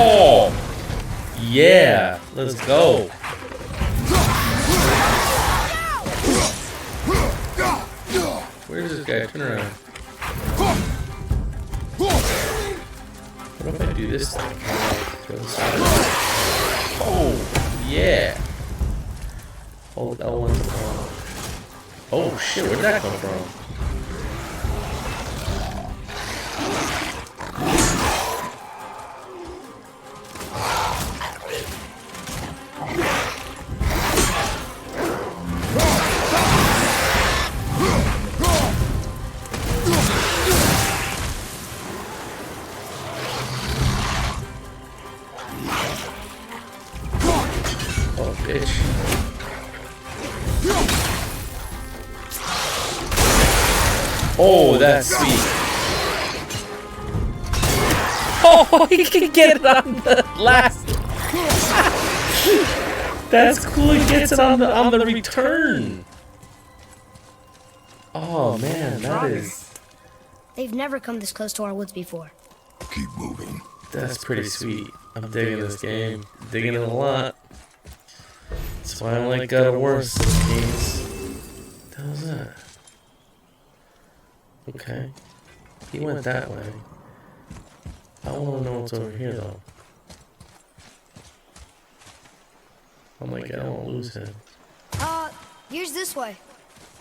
Oh! Yeah! Let's go! Where is this guy? Turn around. What if I do this thing? Throw this out. Oh! Yeah! Hold L1 to pull. Oh shit, where'd that come from? bitch. Oh, that's sweet. Oh, he can get it on the last. That's cool. He gets it on the return. Oh man, that is. They've never come this close to our woods before. Keep moving. That's pretty sweet. I'm digging this game. Digging it a lot. That's why I'm like God of War games. What the hell is that? Okay. He went that way. I want to know what's over here though. Oh my god, I don't want to lose him. Here's this way.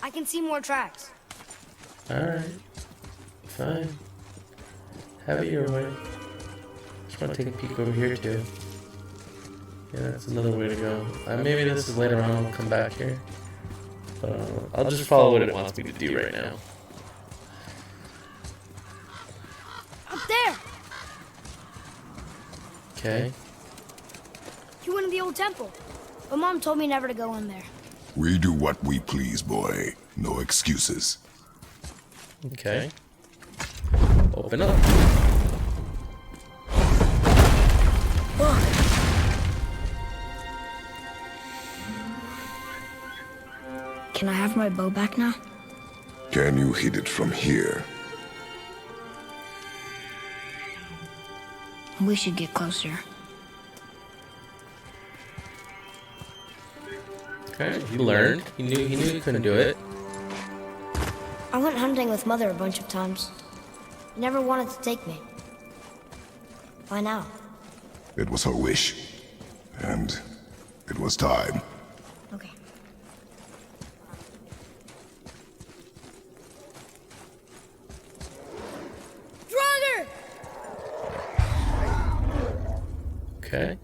I can see more tracks. Alright. Fine. Have it your way. Just want to take a peek over here too. Yeah, that's another way to go. Maybe this is later on, we'll come back here. But I'll just follow what it wants me to do right now. Up there! Okay. He went in the old temple. But Mom told me never to go in there. We do what we please, boy. No excuses. Okay. Open up. Can I have my bow back now? Can you hit it from here? We should get closer. Okay, he learned. He knew he couldn't do it. I went hunting with Mother a bunch of times. She never wanted to take me. Why now? It was her wish. And it was time. Okay. Draugr! Okay.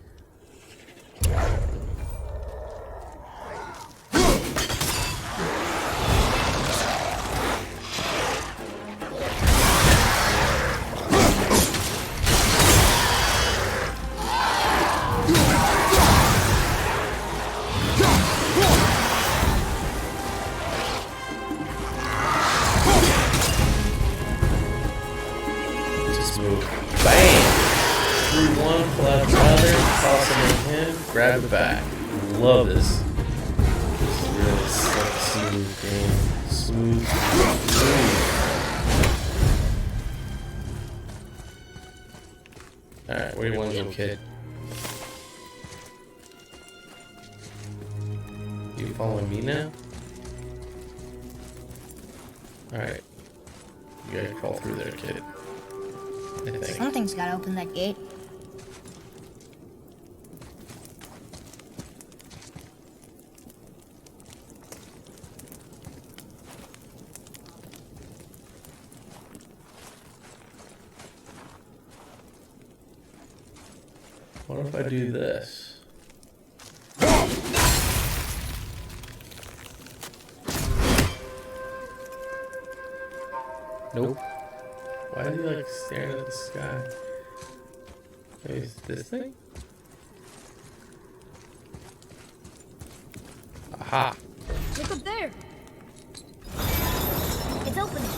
Grab it back. Love this. This is really smooth game. Smooth. Alright, where do you want to go, kid? You following me now? Alright. You gotta crawl through there, kid. I think. Something's gotta open that gate. What if I do this? Nope. Why is he like staring at the sky? Maybe it's this thing? Aha! Look up there! It's opening.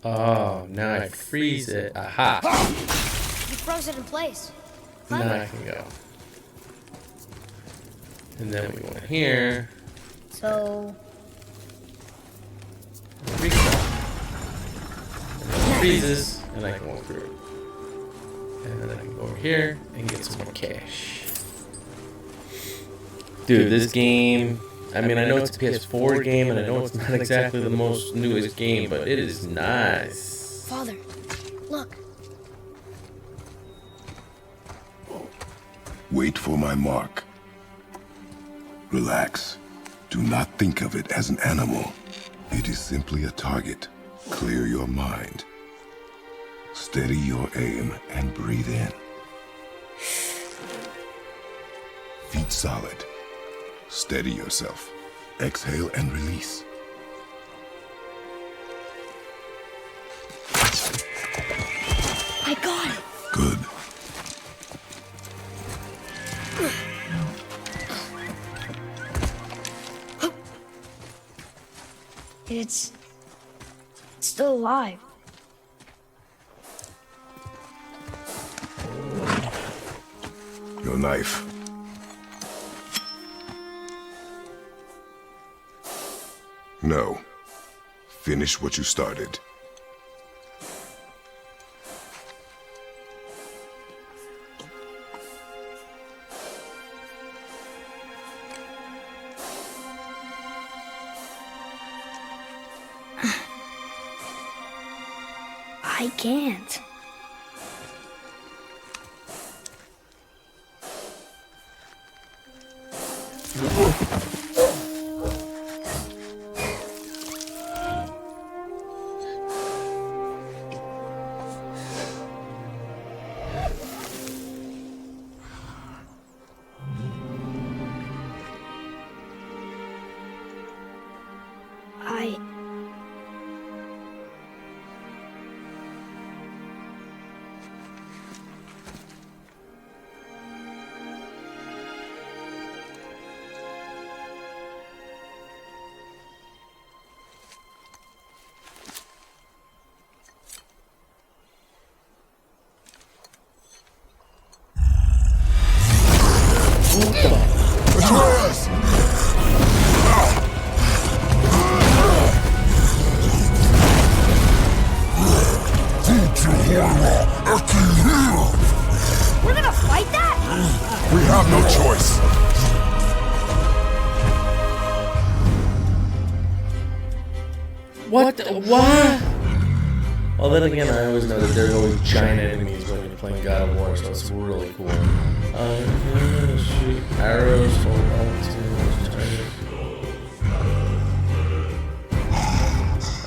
Oh, now I freeze it. Aha! You froze it in place. Huh? Now I can go. And then we went here. So... Reset. And it freezes, and I can walk through. And then I can go over here and get some more cash. Dude, this game... I mean, I know it's a PS4 game, and I know it's not exactly the most newest game, but it is nice. Father, look. Wait for my mark. Relax. Do not think of it as an animal. It is simply a target. Clear your mind. Steady your aim and breathe in. Feet solid. Steady yourself. Exhale and release. I got it. it's still alive. Your knife. No. Finish what you started. I can't. We're gonna fight that? We have no choice. What? What? Well, then again, I always know that there's always giant enemies when you're playing God of War, so it's really cool. Shoot arrows, hold on to target.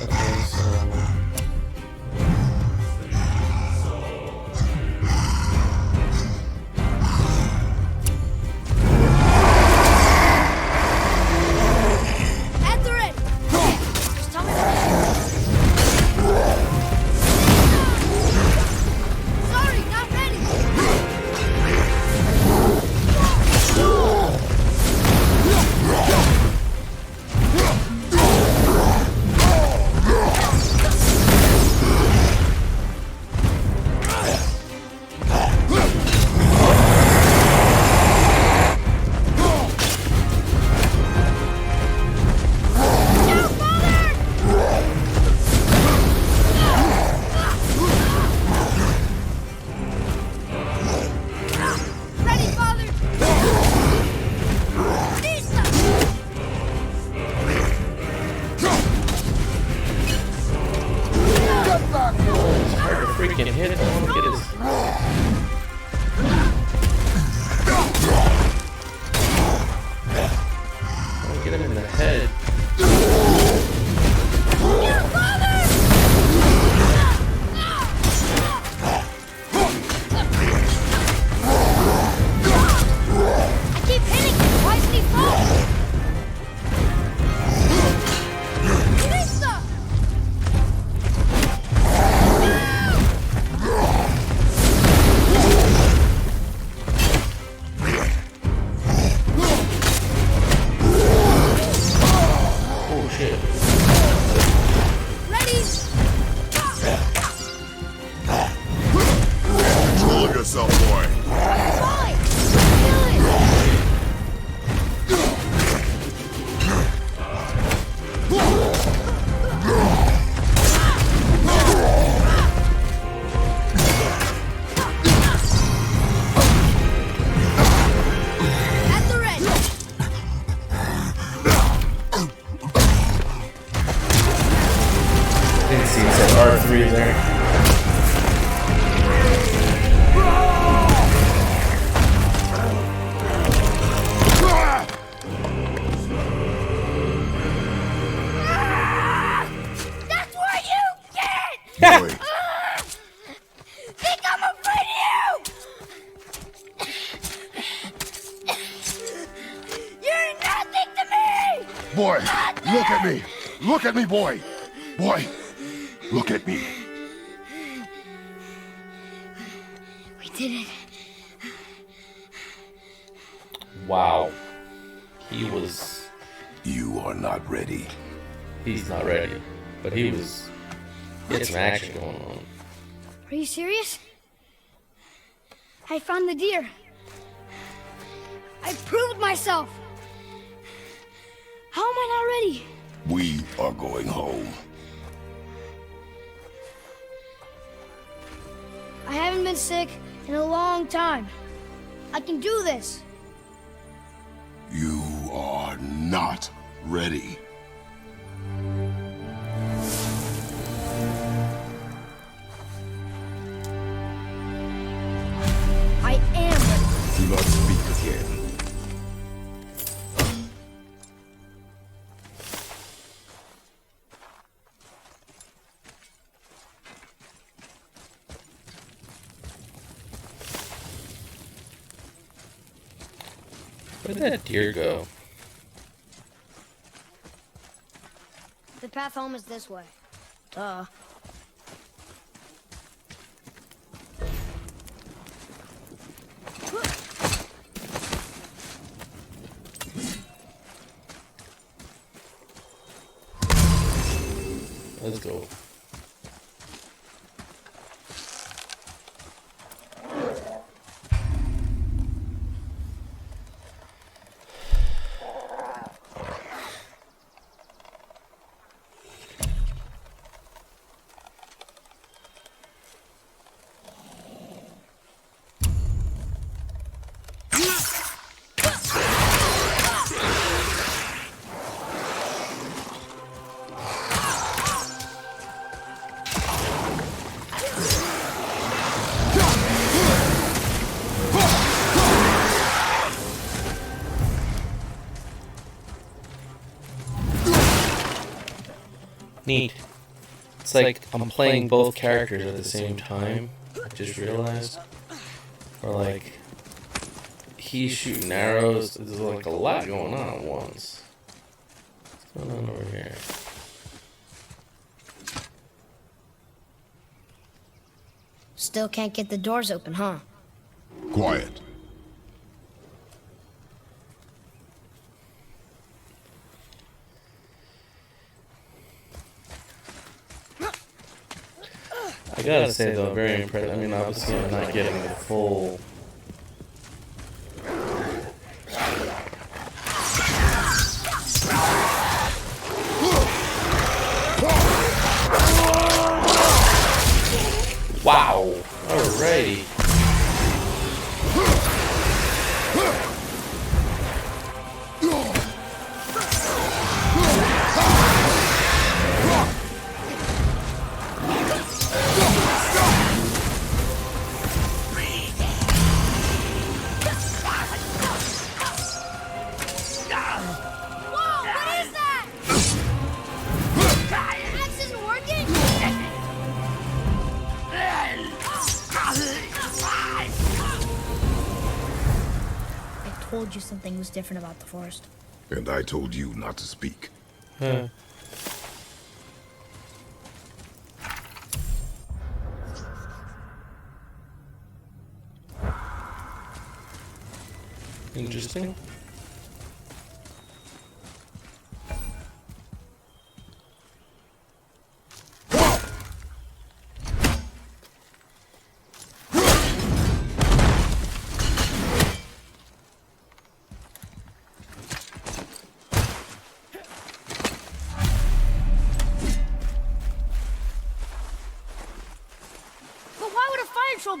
Okay, so... At the ready. Just tell me when. Sorry, not ready. Ready, father. Lisa. It's hard to freaking hit. I don't get his... I don't get him in the head. I keep hitting him. Why isn't he falling? Lisa. Oh shit. Ready? Control yourself, boy. Falling. Kill it. At the ready. Didn't see it said R3 there. That's what you get! Boy, Think I'm afraid of you! You're nothing to me! boy, look at me. Look at me, boy. Boy, look at me. We did it. Wow. He was... You are not ready. He's not ready, but he had some action going on. Are you serious? I found the deer. I proved myself. How am I not ready? We are going home. I haven't been sick in a long time. I can do this. You are not ready. I am ready. Do not speak again. Where'd that deer go? The path home is this way. Duh. Let's go. Neat. It's like I'm playing both characters at the same time. I just realized. Or like he's shooting arrows. There's like a lot going on at once. What's going on over here? Still can't get the doors open, huh? Quiet. I gotta say though, very impressive. I mean, obviously I'm not getting the full. Wow! Alrighty. I told you something was different about the forest. And I told you not to speak. Huh. Interesting.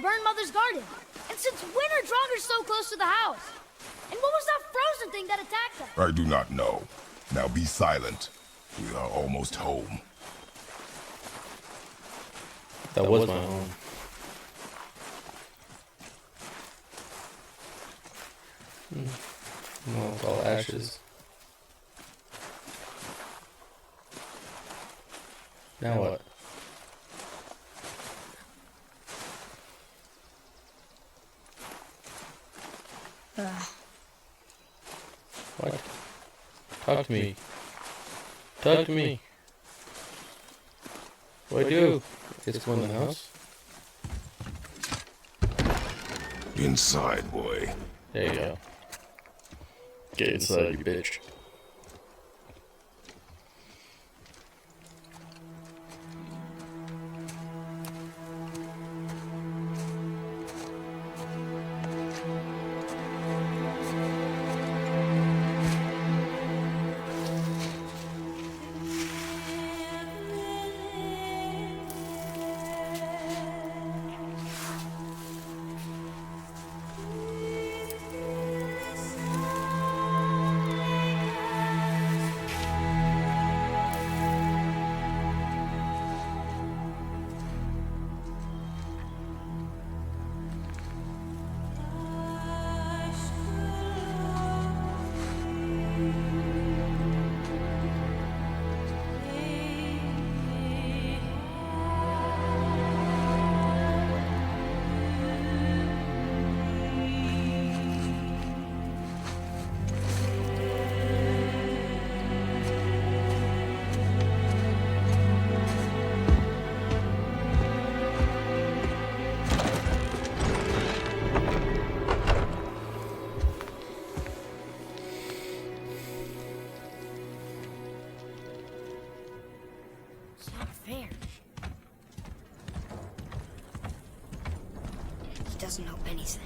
Burn Mother's garden. And since when are Draugrs so close to the house? And what was that frozen thing that attacked us? I do not know. Now be silent. We are almost home. That was my home. No, it's all ashes. Now what? What? Talk to me. Talk to me. What do I do? Just go in the house? Inside, boy. There you go. Get inside, you bitch. doesn't help anything.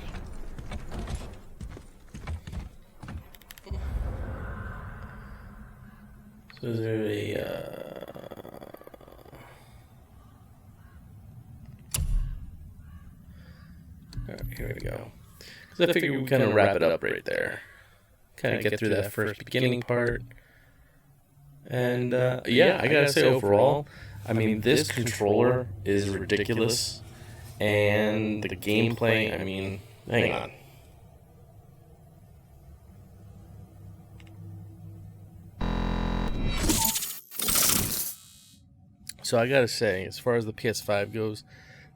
So is there a Alright, here we go. Because I figured we kind of wrap it up right there. Kind of get through that first beginning part. And yeah, I gotta say overall, I mean, this controller is ridiculous. And the gameplay, I mean, hang on. So I gotta say, as far as the PS5 goes,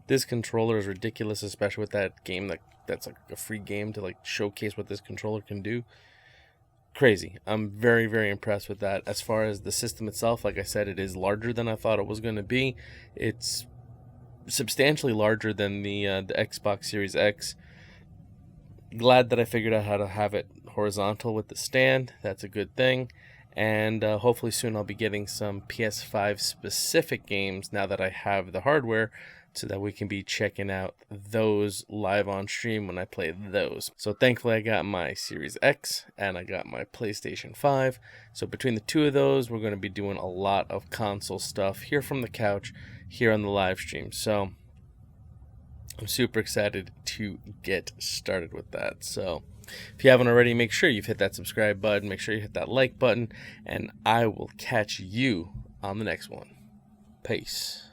this controller is ridiculous, especially with that game that's like a free game to like showcase what this controller can do. Crazy. I'm very, very impressed with that. As far as the system itself, like I said, it is larger than I thought it was going to be. It's substantially larger than the Xbox Series X. Glad that I figured out how to have it horizontal with the stand. That's a good thing. And hopefully soon I'll be getting some PS5 specific games now that I have the hardware, so that we can be checking out those live on stream when I play those. So thankfully I got my Series X and I got my PlayStation 5. So between the two of those, we're going to be doing a lot of console stuff here from the couch, here on the live stream. So I'm super excited to get started with that. So if you haven't already, make sure you've hit that subscribe button, make sure you hit that like button, and I will catch you on the next one. Peace.